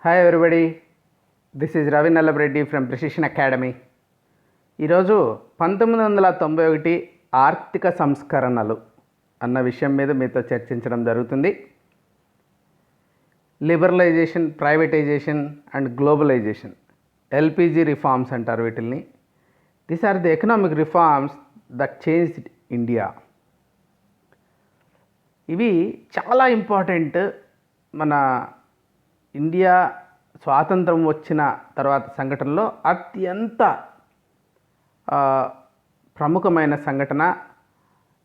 Hi everybody, this is Ravi Nallapareddy from precision academy. ఈరోజు 1991 ఆర్థిక సంస్కరణలు అన్న విషయం మీద మీతో చర్చించడం జరుగుతుంది. Liberalisation, privatisation and globalisation, LPG reforms అంటారు వీటిల్ని. These are the economic reforms that changed India. ఇవి చాలా ఇంపార్టెంట్. మన ఇండియా స్వాతంత్రం వచ్చిన తర్వాత సంఘటనలో అత్యంత ప్రముఖమైన సంఘటన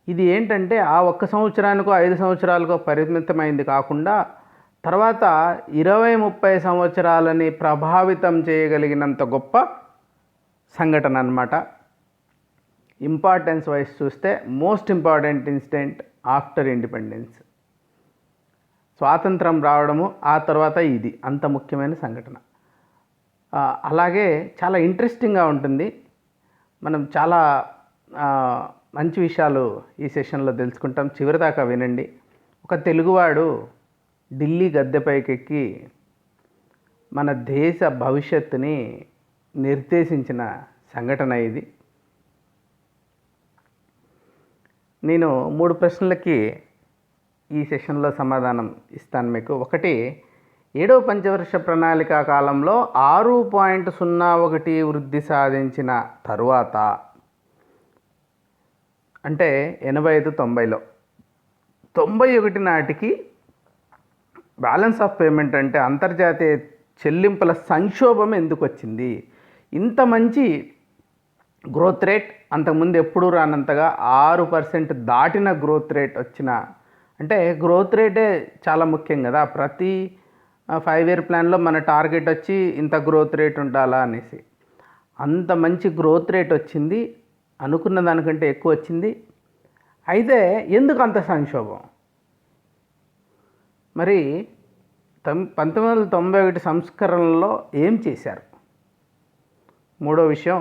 ఇది. ఏంటంటే ఆ ఒక్క సంవత్సరానికో 5 సంవత్సరాలకో పరిమితమైంది కాకుండా తర్వాత 20-30 సంవత్సరాలని ప్రభావితం చేయగలిగినంత గొప్ప సంఘటన అన్నమాట. ఇంపార్టెన్స్ వైజ్ చూస్తే most important incident after independence, స్వాతంత్రం రావడము, ఆ తర్వాత ఇది అంత ముఖ్యమైన సంఘటన. అలాగే చాలా ఇంట్రెస్టింగ్గా ఉంటుంది. మనం చాలా మంచి విషయాలు ఈ సెషన్లో తెలుసుకుంటాం. చివరిదాకా వినండి. ఒక తెలుగువాడు ఢిల్లీ గద్దెపైకెక్కి మన దేశ భవిష్యత్తుని నిర్దేశించిన సంఘటన ఇది. నేను 3 ప్రశ్నలకి ఈ సెషన్లో సమాధానం ఇస్తాను మీకు. ఒకటి, 7వ పంచవర్ష ప్రణాళిక కాలంలో 6.01 వృద్ధి సాధించిన తరువాత, అంటే 85-90లో 91 నాటికి బ్యాలెన్స్ ఆఫ్ పేమెంట్ అంటే అంతర్జాతీయ చెల్లింపుల సంక్షోభం ఎందుకు వచ్చింది? ఇంత మంచి గ్రోత్ రేట్ అంతకుముందు ఎప్పుడూ రానంతగా 6% దాటిన గ్రోత్ రేట్ వచ్చిన, అంటే గ్రోత్ రేటే చాలా ముఖ్యం కదా. ప్రతి 5 ఇయర్ ప్లాన్లో మన టార్గెట్ వచ్చి ఇంత గ్రోత్ రేట్ ఉండాలా అనేసి. అంత మంచి గ్రోత్ రేట్ వచ్చింది, అనుకున్న దానికంటే ఎక్కువ వచ్చింది. అయితే ఎందుకు అంత సంక్షోభం? మరి 1991 సంస్కరణలో ఏం చేశారు? మూడో విషయం,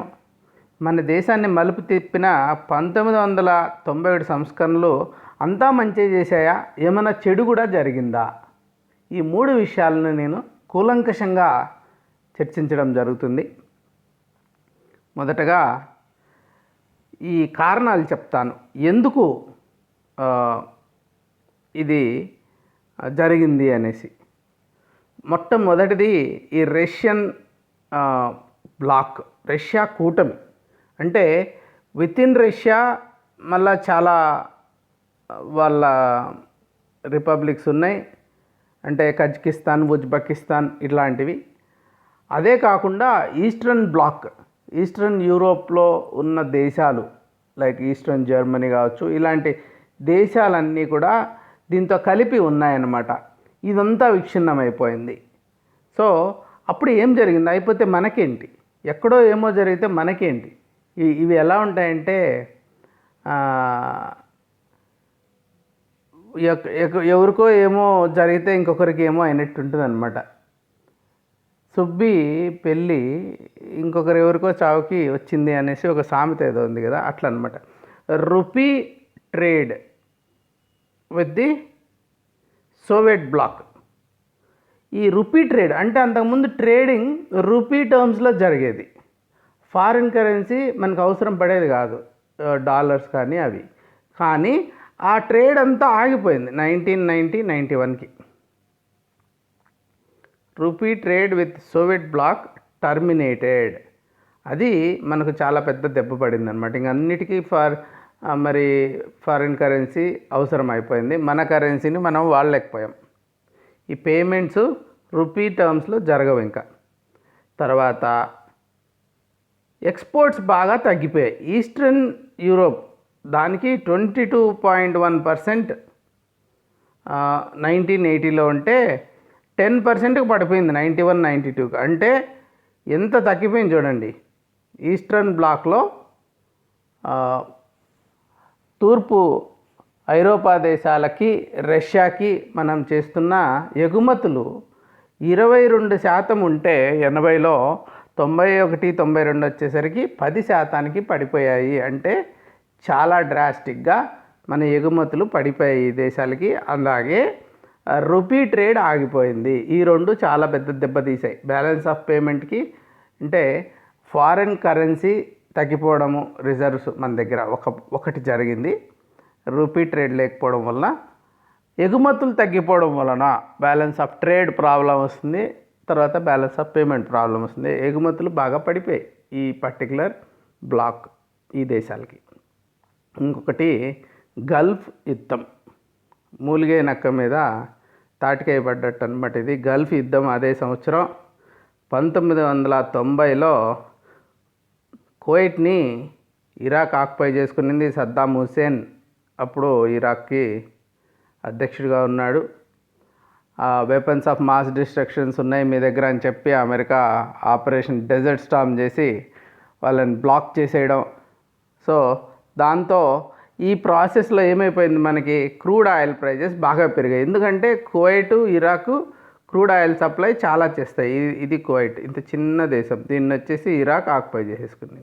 మన దేశాన్ని మలుపు తిప్పిన 1991 సంస్కరణలు అంతా మంచి చేశాయా, ఏమైనా చెడు కూడా జరిగిందా? ఈ 3 విషయాలను నేను కూలంకషంగా చర్చించడం జరుగుతుంది. మొదటగా ఈ కారణాలు చెప్తాను, ఎందుకు ఇది జరిగింది అనేసి. మొట్టమొదటిది ఈ రష్యన్ బ్లాక్, రష్యా కూటమి. అంటే వితిన్ రష్యా మళ్ళా చాలా వాళ్ళ రిపబ్లిక్స్ ఉన్నాయి, అంటే కజకిస్తాన్, ఉజ్బెకిస్తాన్ ఇట్లాంటివి. అదే కాకుండా ఈస్టర్న్ బ్లాక్, ఈస్టర్న్ యూరోప్లో ఉన్న దేశాలు లైక్ ఈస్టర్న్ జర్మనీ కావచ్చు, ఇలాంటి దేశాలన్నీ కూడా దీంతో కలిపి ఉన్నాయన్నమాట. ఇదంతా విచ్ఛిన్నమైపోయింది. సో అప్పుడు ఏం జరిగింది? అయిపోతే మనకేంటి? ఎక్కడో ఏమో జరిగితే మనకేంటి? ఇవి ఎలా ఉంటాయంటే ఎవరికో ఏమో జరిగితే ఇంకొకరికి ఏమో అయినట్టు ఉంటుంది అనమాట. సుబ్బి పెళ్ళి ఇంకొకరు ఎవరికో చావుకి వచ్చింది అనేసి ఒక సామెత ఏదో ఉంది కదా, అట్లా అనమాట. Rupee trade with the Soviet bloc. ఈ రూపీ ట్రేడ్ అంటే అంతకుముందు ట్రేడింగ్ రూపీ టర్మ్స్లో జరిగేది. ఫారిన్ కరెన్సీ మనకు అవసరం పడేది కాదు, డాలర్స్ కానీ అవి. కానీ ఆ ట్రేడ్ అంతా ఆగిపోయింది 1990-91కి. Rupee trade with Soviet bloc terminated. అది మనకు చాలా పెద్ద దెబ్బ పడింది అనమాట. ఇంక అన్నిటికీ మరి ఫారిన్ కరెన్సీ అవసరం అయిపోయింది. మన కరెన్సీని మనం వాడలేకపోయాం. ఈ పేమెంట్స్ రూపీ టర్మ్స్లో జరగవు. ఇంకా తర్వాత ఎక్స్పోర్ట్స్ బాగా తగ్గిపోయాయి. ఈస్టర్న్ యూరోప్ దానికి 22.1% 1980లో ఉంటే 10%కి పడిపోయింది 91-92కి. అంటే ఎంత తగ్గిపోయింది చూడండి. ఈస్టర్న్ బ్లాక్లో తూర్పు ఐరోపా దేశాలకి, రష్యాకి మనం చేస్తున్న ఎగుమతులు 22% ఉంటే 80లో 91-92 వచ్చేసరికి 10%కి పడిపోయాయి. అంటే చాలా డ్రాస్టిక్గా మన ఎగుమతులు పడిపోయాయి ఈ దేశాలకి. అలాగే రూపీ ట్రేడ్ ఆగిపోయింది. ఈ రెండు చాలా పెద్ద దెబ్బతీసాయి బ్యాలెన్స్ ఆఫ్ పేమెంట్కి. అంటే ఫారిన్ కరెన్సీ తగ్గిపోవడము, రిజర్వ్స్ మన దగ్గర ఒకటి జరిగింది. రూపీ ట్రేడ్ లేకపోవడం వలన ఎగుమతులు తగ్గిపోవడం వలన బ్యాలెన్స్ ఆఫ్ ట్రేడ్ ప్రాబ్లం వస్తుంది, తర్వాత బ్యాలెన్స్ ఆఫ్ పేమెంట్ ప్రాబ్లం వస్తుంది. ఎగుమతులు బాగా పడిపోయాయి ఈ పర్టికులర్ బ్లాక్ ఈ దేశాలకి. ఇంకొకటి గల్ఫ్ యుద్ధం, మూలిగే నక్క మీద తాటికాయ పడ్డట్టు అనమాట. ఇది గల్ఫ్ యుద్ధం అదే సంవత్సరం 1990లో కువైట్ని ఇరాక్ ఆక్యుపై చేసుకునింది సద్దాం హుసేన్. అప్పుడు ఇరాక్కి అధ్యక్షుడిగా ఉన్నాడు. వెపన్స్ ఆఫ్ మాస్ డిస్ట్రక్షన్స్ ఉన్నాయి మీ దగ్గర అని చెప్పి అమెరికా ఆపరేషన్ డెజర్ట్ స్టార్మ్ చేసి వాళ్ళని బ్లాక్ చేసేయడం. సో దాంతో ఈ ప్రాసెస్లో ఏమైపోయింది, మనకి క్రూడ్ ఆయిల్ ప్రైజెస్ బాగా పెరిగాయి. ఎందుకంటే Kuwait, Iraq crude oil supply చాలా చేస్తాయి. ఇది కువైట్ ఇంత చిన్న దేశం, దీన్ని వచ్చేసి ఇరాక్ ఆక్యుపై చేసేసుకుంది.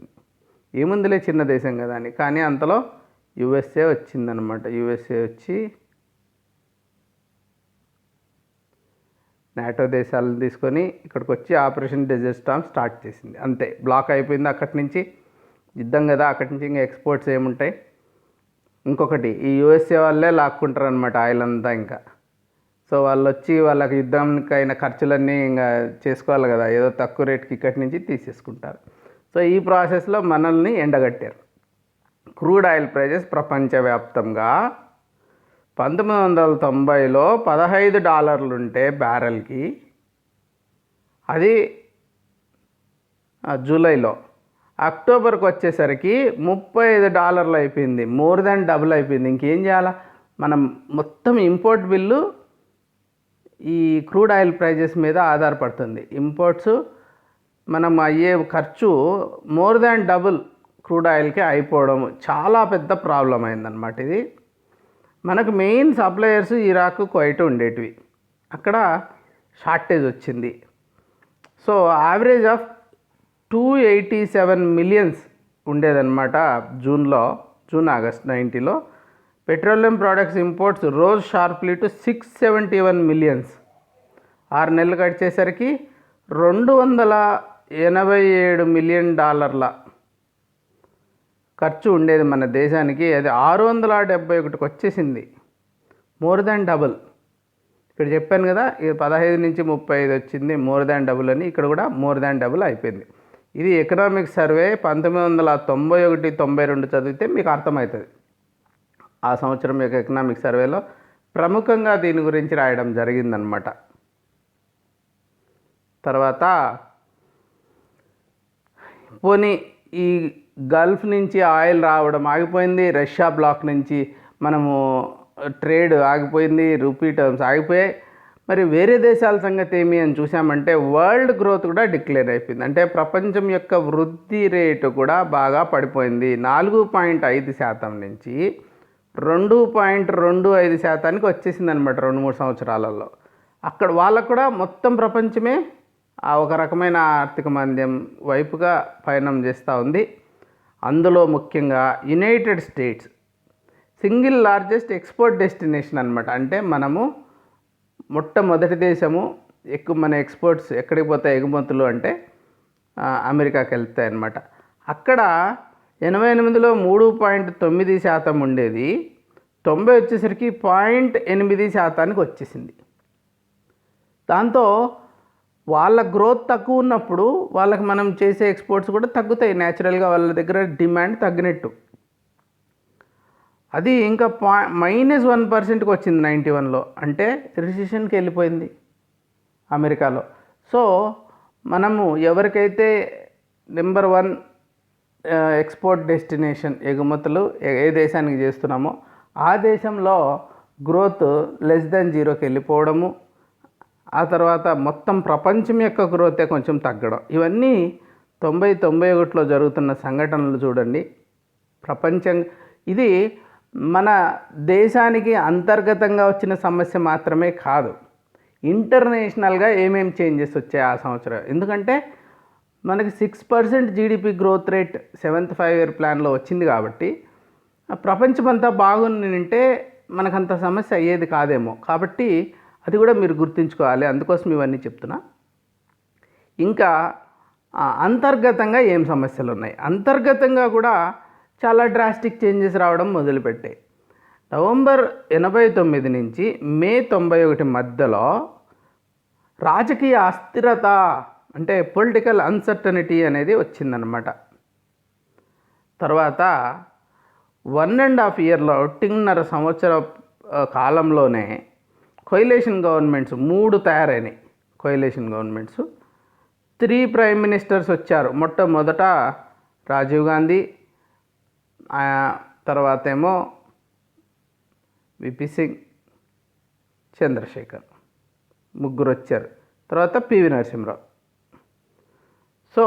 ఏముందిలే చిన్న దేశం కదా అని, కానీ అంతలో యుఎస్ఏ వచ్చిందనమాట. యుఎస్ఏ వచ్చి నాటో దేశాలను తీసుకొని ఇక్కడికి వచ్చి ఆపరేషన్ డెజర్ట్ స్టార్మ్ స్టార్ట్ చేసింది. అంతే, బ్లాక్ అయిపోయింది. అక్కడి నుంచి యుద్ధం కదా, అక్కడి నుంచి ఇంకా ఎక్స్పోర్ట్స్ ఏముంటాయి. ఇంకొకటి ఈ యుఎస్ఏ వాళ్ళే లాక్కుంటారు అనమాట ఆయిల్ అంతా. ఇంకా సో వాళ్ళు వచ్చి వాళ్ళకి యుద్ధానికి అయిన ఖర్చులన్నీ ఇంకా చేసుకోవాలి కదా, ఏదో తక్కువ రేట్కి ఇక్కడి నుంచి తీసేసుకుంటారు. సో ఈ ప్రాసెస్లో మనల్ని ఎండగట్టారు. క్రూడ్ ఆయిల్ ప్రైజెస్ ప్రపంచవ్యాప్తంగా 1990లో $15 ఉంటే బ్యారెల్కి, అది జూలైలో, అక్టోబర్కి వచ్చేసరికి $35 అయిపోయింది. మోర్ దాన్ డబుల్ అయిపోయింది. ఇంకేం చేయాలా, మనం మొత్తం ఇంపోర్ట్ బిల్లు ఈ క్రూడ్ ఆయిల్ ప్రైజెస్ మీద ఆధారపడుతుంది. ఇంపోర్ట్స్ మనం అయ్యే ఖర్చు మోర్ దాన్ డబుల్ క్రూడ్ ఆయిల్కి అయిపోవడం చాలా పెద్ద ప్రాబ్లం అయిందన్నమాట. ఇది మనకు మెయిన్ సప్లయర్స్ ఇరాక్, కువైట్ ఉండేటివి, అక్కడ షార్టేజ్ వచ్చింది. సో యావరేజ్ ఆఫ్ 287 మిలియన్స్ ఉండేదన్నమాట జూన్ ఆగస్ట్ 90లో. Petroleum products imports rose sharply to 671 millions. 6 నెలలు గడిచేసరికి $287 మిలియన్ ఖర్చు ఉండేది మన దేశానికి. అది 671కి వచ్చేసింది, మోర్ దాన్ డబుల్. ఇక్కడ చెప్పాను కదా, ఇది 15 నుంచి 35 వచ్చింది, మోర్ దాన్ డబుల్ అని. ఇక్కడ కూడా మోర్ దాన్ డబుల్ అయిపోయింది. ఇది ఎకనామిక్ సర్వే 1991-92 చదివితే మీకు అర్థమవుతుంది. ఆ సంవత్సరం యొక్క ఎకనామిక్ సర్వేలో ప్రముఖంగా దీని గురించి రాయడం జరిగిందనమాట. తర్వాత పోనీ ఈ గల్ఫ్ నుంచి ఆయిల్ రావడం ఆగిపోయింది, రష్యా బ్లాక్ నుంచి మనము ట్రేడ్ ఆగిపోయింది, రూపీ టర్మ్స్ ఆగిపోయాయి. మరి వేరే దేశాల సంగతి ఏమి అని చూసామంటే వరల్డ్ గ్రోత్ కూడా డిక్లేర్ అయిపోయింది. అంటే ప్రపంచం యొక్క వృద్ధి రేటు కూడా బాగా పడిపోయింది. 4.5% నుంచి 2.25% వచ్చేసింది అనమాట 2-3 సంవత్సరాలలో. అక్కడ వాళ్ళకు కూడా మొత్తం ప్రపంచమే ఒక రకమైన ఆర్థిక మాంద్యం వైపుగా పయనం చేస్తూ ఉంది. అందులో ముఖ్యంగా United states single largest export destination అనమాట. అంటే మనము మొట్టమొదటి దేశము, ఎక్కువ మన ఎక్స్పోర్ట్స్ ఎక్కడికి పోతాయి ఎగుమతులు అంటే అమెరికాకి వెళ్తాయి అన్నమాట. అక్కడ 88లో 3.9% ఉండేది, 90 వచ్చేసరికి 0.8% వచ్చేసింది. దాంతో వాళ్ళ గ్రోత్ తక్కువ ఉన్నప్పుడు వాళ్ళకి మనం చేసే ఎక్స్పోర్ట్స్ కూడా తగ్గుతాయి న్యాచురల్గా, వాళ్ళ దగ్గర డిమాండ్ తగ్గినట్టు. అది ఇంకా -1%కి వచ్చింది 91లో, అంటే రిసెషన్కి వెళ్ళిపోయింది అమెరికాలో. సో మనము ఎవరికైతే నెంబర్ 1 ఎక్స్పోర్ట్ డెస్టినేషన్ ఎగుమతులు ఏ దేశానికి చేస్తున్నామో ఆ దేశంలో గ్రోత్ <0 వెళ్ళిపోవడము, ఆ తర్వాత మొత్తం ప్రపంచం యొక్క గ్రోతే కొంచెం తగ్గడం, ఇవన్నీ 90-91లో జరుగుతున్న సంఘటనలు చూడండి. ప్రపంచం ఇది మన దేశానికి అంతర్గతంగా వచ్చిన సమస్య మాత్రమే కాదు, ఇంటర్నేషనల్గా ఏమేమి చేంజెస్ వచ్చాయి ఆ సంవత్సరం. ఎందుకంటే మనకి 6% GDP growth rate 7th 5-year ప్లాన్లో వచ్చింది కాబట్టి ప్రపంచమంతా బాగుంటే మనకంత సమస్య అయ్యేది కాదేమో. కాబట్టి అది కూడా మీరు గుర్తుంచుకోవాలి, అందుకోసం ఇవన్నీ చెప్తున్నా. ఇంకా అంతర్గతంగా ఏం సమస్యలు ఉన్నాయి, అంతర్గతంగా కూడా చాలా డ్రాస్టిక్ చేంజెస్ రావడం మొదలుపెట్టాయి. నవంబర్ 89 నుంచి మే 91 మధ్యలో రాజకీయ అస్థిరత అంటే పొలిటికల్ అన్సర్టనిటీ అనేది వచ్చిందనమాట. తర్వాత 1.5 ఇయర్లో 1.5 సంవత్సరం కాలంలోనే కొయిలేషన్ గవర్నమెంట్స్ 3 తయారైనాయి. కొయిలేషన్ గవర్నమెంట్స్ 3 ప్రైమ్ మినిస్టర్స్ వచ్చారు. మొట్టమొదట రాజీవ్ గాంధీ, తర్వాత ఏమో విపి సింగ్, చంద్రశేఖర్, ముగ్గురు వచ్చారు. తర్వాత PV Narasimha Rao. So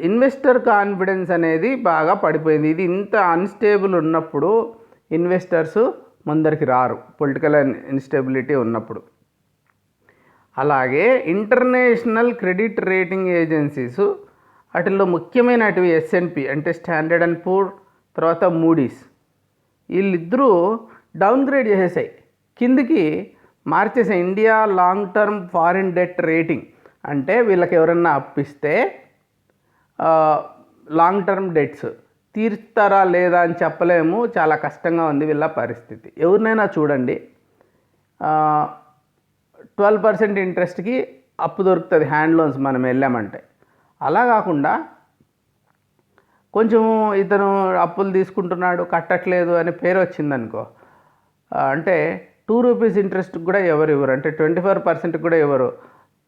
investor confidence అనేది బాగా పడిపోయింది. ఇది ఇంత అన్స్టేబుల్ ఉన్నప్పుడు ఇన్వెస్టర్స్ ముందరికి రారు, పొలిటికల్ ఇన్స్టెబిలిటీ ఉన్నప్పుడు. అలాగే ఇంటర్నేషనల్ క్రెడిట్ రేటింగ్ ఏజెన్సీస్, వాటిల్లో ముఖ్యమైనటివి S&P అంటే స్టాండర్డ్ అండ్ పూర్, తర్వాత మూడీస్, వీళ్ళిద్దరూ డౌన్గ్రేడ్ చేసేసాయి, కిందికి మార్చేసాయి. India long term foreign debt rating అంటే వీళ్ళకి ఎవరన్నా అప్పిస్తే లాంగ్ టర్మ్ డెట్స్ తీర్స్తారా లేదా అని చెప్పలేము, చాలా కష్టంగా ఉంది వీళ్ళ పరిస్థితి. ఎవరినైనా చూడండి 12% ఇంట్రెస్ట్కి అప్పు దొరుకుతుంది హ్యాండ్ లోన్స్ మనం వెళ్ళామంటే. అలా కాకుండా కొంచెం ఇతను అప్పులు తీసుకుంటున్నాడు కట్టట్లేదు అనే పేరు వచ్చిందనుకో, అంటే 2 రూపీస్ ఇంట్రెస్ట్కి కూడా ఎవరు ఇవ్వరు, అంటే 24% కూడా ఎవరు,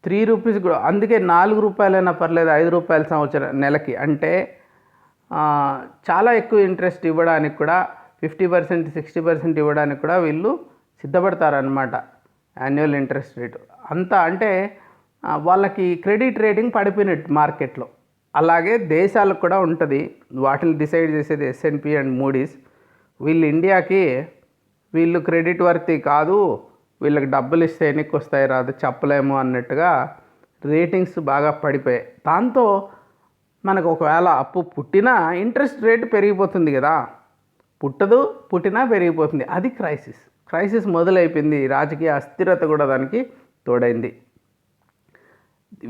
3 రూపీస్ కూడా. అందుకే 4 రూపాయలైనా పర్లేదు, 5 రూపాయల సంవత్సరం నెలకి, అంటే చాలా ఎక్కువ ఇంట్రెస్ట్ ఇవ్వడానికి కూడా 50%, 60% ఇవ్వడానికి కూడా వీళ్ళు సిద్ధపడతారనమాట. యాన్యువల్ ఇంట్రెస్ట్ రేటు అంతా అంటే వాళ్ళకి క్రెడిట్ రేటింగ్ పడిపోయినట్టు మార్కెట్లో. అలాగే దేశాలకు కూడా ఉంటుంది, వాటిని డిసైడ్ చేసేది S&P అండ్ మూడీస్. వీళ్ళు ఇండియాకి వీళ్ళు క్రెడిట్ వర్తి కాదు, వీళ్ళకి డబ్బులు ఇస్తే ఎన్నికి వస్తాయి రాదు చెప్పలేము అన్నట్టుగా రేటింగ్స్ బాగా పడిపోయాయి. దాంతో మనకు ఒకవేళ అప్పు పుట్టినా ఇంట్రెస్ట్ రేటు పెరిగిపోతుంది కదా, పుట్టినా పెరిగిపోతుంది. అది క్రైసిస్ మొదలైపోయింది. రాజకీయ అస్థిరత కూడా దానికి తోడైంది.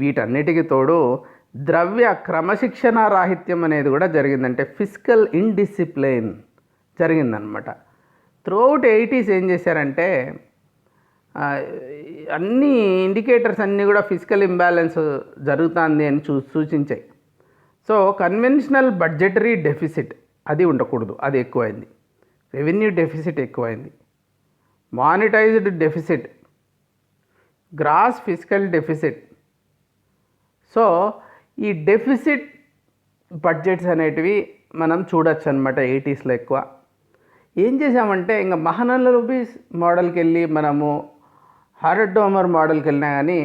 వీటన్నిటికీ తోడు ద్రవ్య క్రమశిక్షణ రాహిత్యం అనేది కూడా జరిగిందంటే ఫిస్కల్ ఇండిసిప్లైన్ జరిగిందనమాట. త్రూఅవుట్ 80s ఏం చేశారంటే అన్ని ఇండికేటర్స్ అన్నీ కూడా ఫిస్కల్ ఇంబ్యాలెన్స్ జరుగుతుంది అని సూచించాయి. సో కన్వెన్షనల్ బడ్జెటరీ డెఫిసిట్ అది ఉండకూడదు, అది ఎక్కువైంది. రెవెన్యూ డెఫిసిట్ ఎక్కువైంది. Monetised deficit, gross fiscal deficit. So ఈ డెఫిసిట్ బడ్జెట్స్ అనేటివి మనం చూడొచ్చు అనమాట 80sలో ఎక్కువ. ఏం చేసామంటే ఇంకా మహానలబీస్ మోడల్కి వెళ్ళి మనము హారడ్డోమర్ మోడల్కి వెళ్ళినా కానీ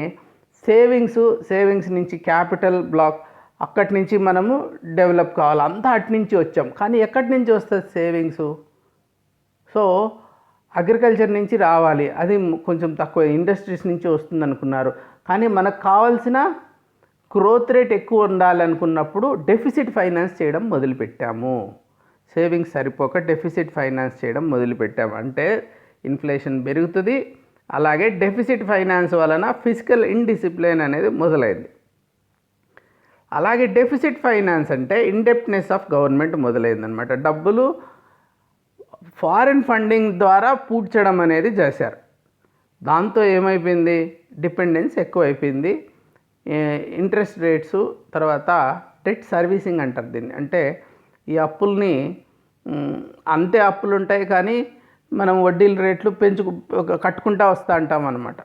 సేవింగ్స్ నుంచి క్యాపిటల్ బ్లాక్, అక్కడి నుంచి మనము డెవలప్ కావాలి, అంతా అటు నుంచి వచ్చాం. కానీ ఎక్కడి నుంచి వస్తుంది సేవింగ్స్? సో అగ్రికల్చర్ నుంచి రావాలి, అది కొంచెం తక్కువ. ఇండస్ట్రీస్ నుంచి వస్తుంది అనుకున్నారు, కానీ మనకు కావాల్సిన గ్రోత్ రేట్ ఎక్కువ ఉండాలనుకున్నప్పుడు డెఫిసిట్ ఫైనాన్స్ చేయడం మొదలుపెట్టాము. సేవింగ్స్ సరిపోక డెఫిసిట్ ఫైనాన్స్ చేయడం మొదలుపెట్టాము. అంటే ఇన్ఫ్లేషన్ పెరుగుతుంది, అలాగే డెఫిసిట్ ఫైనాన్స్ వలన ఫిజికల్ ఇండిసిప్లిన్ అనేది మొదలైంది. అలాగే డెఫిసిట్ ఫైనాన్స్ అంటే ఇండెప్ట్నెస్ ఆఫ్ గవర్నమెంట్ మొదలైందనమాట. డబ్బులు ఫారిన్ ఫండింగ్ ద్వారా పూడ్చడం అనేది చేశారు. దాంతో ఏమైపోయింది, డిపెండెన్స్ ఎక్కువైపోయింది. ఇంట్రెస్ట్ రేట్స్, తర్వాత డెట్ సర్వీసింగ్ అంటారు దీన్ని. అంటే ఈ అప్పుల్ని అంతే అప్పులు ఉంటాయి కానీ మనం వడ్డీల రేట్లు కట్టుకుంటూ వస్తూ ఉంటాం అన్నమాట.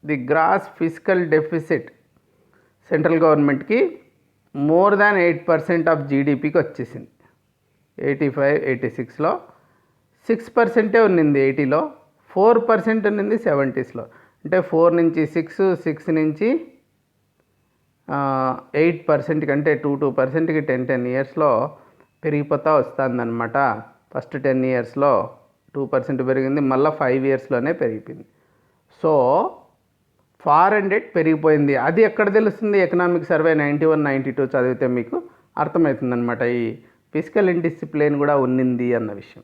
The gross physical deficit central గవర్నమెంట్కి మోర్ దాన్ 8% ఆఫ్ జీడిపికి వచ్చేసింది. 85, 86లో 6% ఉన్నింది, 80లో 4% ఉన్నింది, 70sలో. అంటే 4 నుంచి 6, 6 నుంచి 8% కంటే 2%కి 10 ఇయర్స్లో పెరిగిపోతూ వస్తుందన్నమాట. ఫస్ట్ 10 ఇయర్స్లో 2% పెరిగింది, మళ్ళీ 5 ఇయర్స్లోనే పెరిగిపోయింది. సో ఫారెన్ డెట్ పెరిగిపోయింది. అది ఎక్కడ తెలుస్తుంది? ఎకనామిక్ సర్వే 91, 92 చదివితే మీకు అర్థమవుతుందన్నమాట ఈ ఫిజికల్ ఇండిసిప్లిన్ కూడా ఉన్నింది అన్న విషయం.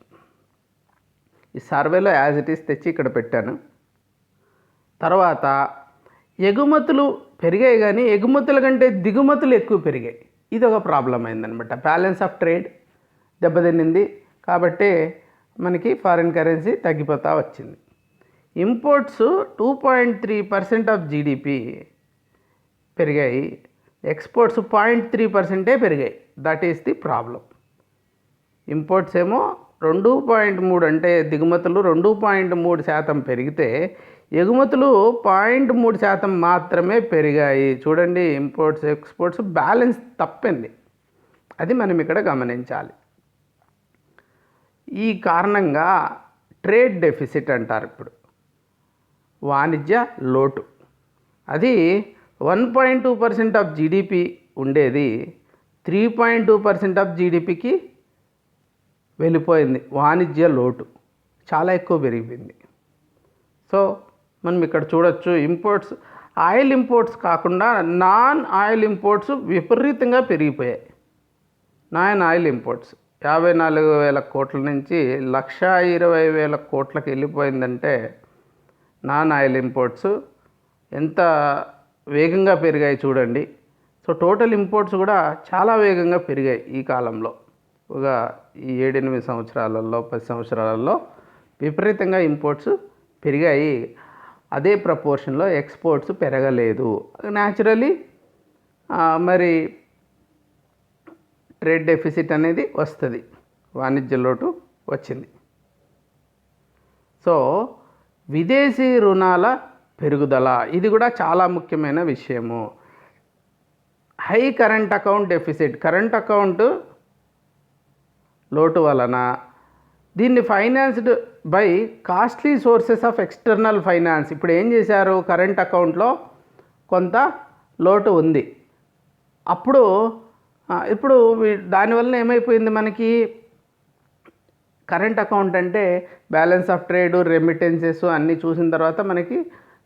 ఈ సర్వేలో యాజ్ ఇట్ ఈస్ తెచ్చి ఇక్కడ పెట్టాను. తర్వాత ఎగుమతులు పెరిగాయి కానీ ఎగుమతుల కంటే దిగుమతులు ఎక్కువ పెరిగాయి. ఇది ఒక ప్రాబ్లం అయిందనమాట. బ్యాలెన్స్ ఆఫ్ ట్రేడ్ దెబ్బతిన్నింది. కాబట్టి మనకి ఫారిన్ కరెన్సీ తగ్గిపోతూ వచ్చింది. ఇంపోర్ట్స్ 2.3% ఆఫ్ జీడిపి పెరిగాయి, ఎక్స్పోర్ట్స్ 0.3% పెరిగాయి. That is the problem. Imports ఏమో 2.3 అంటే దిగుమతులు 2.3% పెరిగితే ఎగుమతులు 0.3% మాత్రమే పెరిగాయి. చూడండి, ఇంపోర్ట్స్ ఎక్స్పోర్ట్స్ బ్యాలెన్స్ తప్పింది. అది మనం ఇక్కడ గమనించాలి. ఈ కారణంగా ట్రేడ్ డెఫిసిట్ అంటారు. ఇప్పుడు వాణిజ్య లోటు అది 1.2% ఆఫ్ జీడిపి ఉండేది 3.2% ఆఫ్ జీడిపికి వెళ్ళిపోయింది. వాణిజ్య లోటు చాలా ఎక్కువ పెరిగిపోయింది. సో మనం ఇక్కడ చూడొచ్చు, ఇంపోర్ట్స్ ఆయిల్ ఇంపోర్ట్స్ కాకుండా నాన్ ఆయిల్ ఇంపోర్ట్స్ విపరీతంగా పెరిగిపోయాయి. నాన్ ఆయిల్ ఇంపోర్ట్స్ 54,000 కోట్ల నుంచి 1,20,000 కోట్లకి వెళ్ళిపోయిందంటే నాన్ ఆయిల్ ఇంపోర్ట్స్ ఎంత వేగంగా పెరిగాయి చూడండి. సో టోటల్ ఇంపోర్ట్స్ కూడా చాలా వేగంగా పెరిగాయి ఈ కాలంలో. ఒక ఈ 7-8 సంవత్సరాలలో 10 సంవత్సరాలలో విపరీతంగా ఇంపోర్ట్స్ పెరిగాయి. అదే ప్రపోర్షన్లో ఎక్స్పోర్ట్స్ పెరగలేదు. న్యాచురలీ మరి ట్రేడ్ డెఫిసిట్ అనేది వస్తుంది, వాణిజ్య లోటు వచ్చింది. సో విదేశీ రుణాల పెరుగుదల ఇది కూడా చాలా ముఖ్యమైన విషయము. High current account deficit, current account లోటు వలన దీన్ని financed by costly sources of external finance. ఇప్పుడు ఏం చేశారు, కరెంట్ అకౌంట్లో కొంత లోటు ఉంది. ఇప్పుడు దానివల్ల ఏమైపోయింది, మనకి కరెంట్ అకౌంట్ అంటే బ్యాలెన్స్ ఆఫ్ ట్రేడ్, రెమిటెన్సెస్ అన్నీ చూసిన తర్వాత మనకి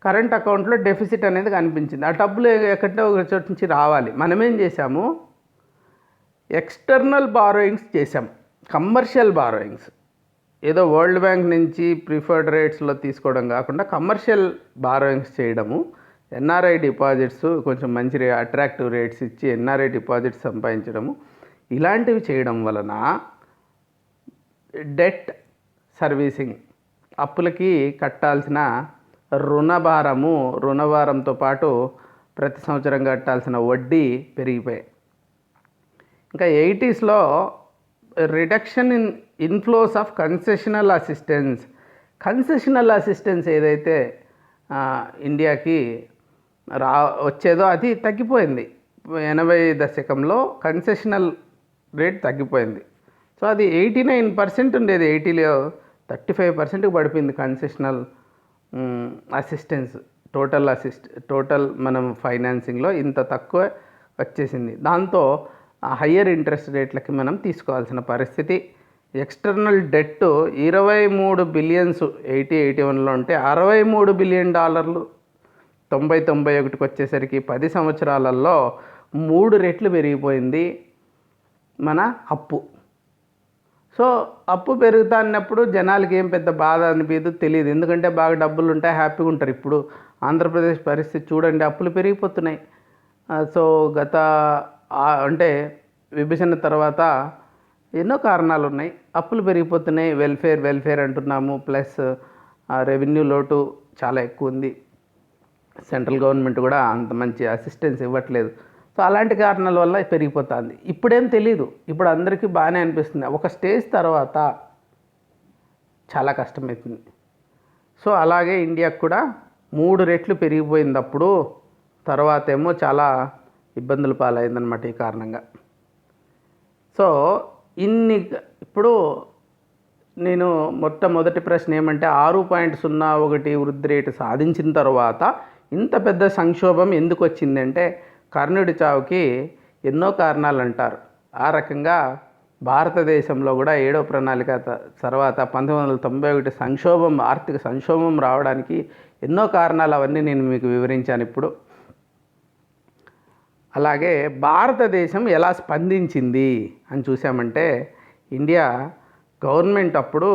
కరెంట్ అకౌంట్లో డెఫిసిట్ అనేది కనిపించింది. ఆ డబ్బులు ఎక్కడో ఒక చోటు నుంచి రావాలి. మనమేం చేసాము, ఎక్స్టర్నల్ బారోయింగ్స్ చేసాం, కమర్షియల్ బారోయింగ్స్. ఏదో వరల్డ్ బ్యాంక్ నుంచి ప్రిఫర్డ్ రేట్స్లో తీసుకోవడం కాకుండా కమర్షియల్ బారోయింగ్స్ చేయడము, ఎన్ఆర్ఐ డిపాజిట్స్ కొంచెం మంచి అట్రాక్టివ్ రేట్స్ ఇచ్చి ఎన్ఆర్ఐ డిపాజిట్స్ సంపాదించడము, ఇలాంటివి చేయడం వలన డెట్ సర్వీసింగ్, అప్పులకి కట్టాల్సిన రుణభారంతో పాటు ప్రతి సంవత్సరం కట్టాల్సిన వడ్డీ పెరిగిపోయాయి. ఇంకా 80sలో reduction in inflows of concessional assistance ఏదైతే ఇండియాకి వచ్చేదో అది తగ్గిపోయింది. 80 దశకంలో కన్సెషనల్ రేట్ తగ్గిపోయింది. సో అది 89% ఉండేది, 80లో 35%కి పడిపోయింది కన్సెషనల్ అసిస్టెన్స్. టోటల్ మనం ఫైనాన్సింగ్లో ఇంత తక్కువ వచ్చేసింది. దాంతో హయ్యర్ ఇంట్రెస్ట్ రేట్లకి మనం తీసుకోవాల్సిన పరిస్థితి. ఎక్స్టర్నల్ డెట్ 23 బిలియన్స్ 80-81లో ఉంటే $63 బిలియన్ 90-91కి వచ్చేసరికి 10 సంవత్సరాలలో 3 రెట్లు పెరిగిపోయింది మన అప్పు. సో అప్పు పెరుగుతా అన్నప్పుడు జనాలకి ఏం పెద్ద బాధ అనిపించదు, తెలియదు. ఎందుకంటే బాగా డబ్బులు ఉంటాయి, హ్యాపీగా ఉంటారు. ఇప్పుడు ఆంధ్రప్రదేశ్ పరిస్థితి చూడండి, అప్పులు పెరిగిపోతున్నాయి. సో అంటే విభజన తర్వాత ఎన్నో కారణాలు ఉన్నాయి, అప్పులు పెరిగిపోతున్నాయి. వెల్ఫేర్ అంటున్నాము, ప్లస్ రెవెన్యూ లోటు చాలా ఎక్కువ ఉంది. సెంట్రల్ గవర్నమెంట్ కూడా అంత మంచి అసిస్టెన్స్ ఇవ్వట్లేదు. సో అలాంటి కారణాల వల్ల పెరిగిపోతుంది. ఇప్పుడేం తెలీదు, ఇప్పుడు అందరికీ బాగానే అనిపిస్తుంది. ఒక స్టేజ్ తర్వాత చాలా కష్టమవుతుంది. సో అలాగే ఇండియాకు కూడా 3 రెట్లు పెరిగిపోయింది అప్పుడు. తర్వాత ఏమో చాలా ఇబ్బందులు పాలైందనమాట ఈ కారణంగా. సో ఇప్పుడు నేను మొట్టమొదటి ప్రశ్న ఏమంటే 6.01 వృద్ధి రేటు సాధించిన తర్వాత ఇంత పెద్ద సంక్షోభం ఎందుకు వచ్చిందంటే కర్ణుడి చావుకి ఎన్నో కారణాలు అంటారు. ఆ రకంగా భారతదేశంలో కూడా 7వ ప్రణాళిక తర్వాత 1991 ఆర్థిక సంక్షోభం రావడానికి ఎన్నో కారణాలు, అవన్నీ నేను మీకు వివరించాను ఇప్పుడు. అలాగే భారతదేశం ఎలా స్పందించింది అని చూసామంటే ఇండియా గవర్నమెంట్ అప్పుడు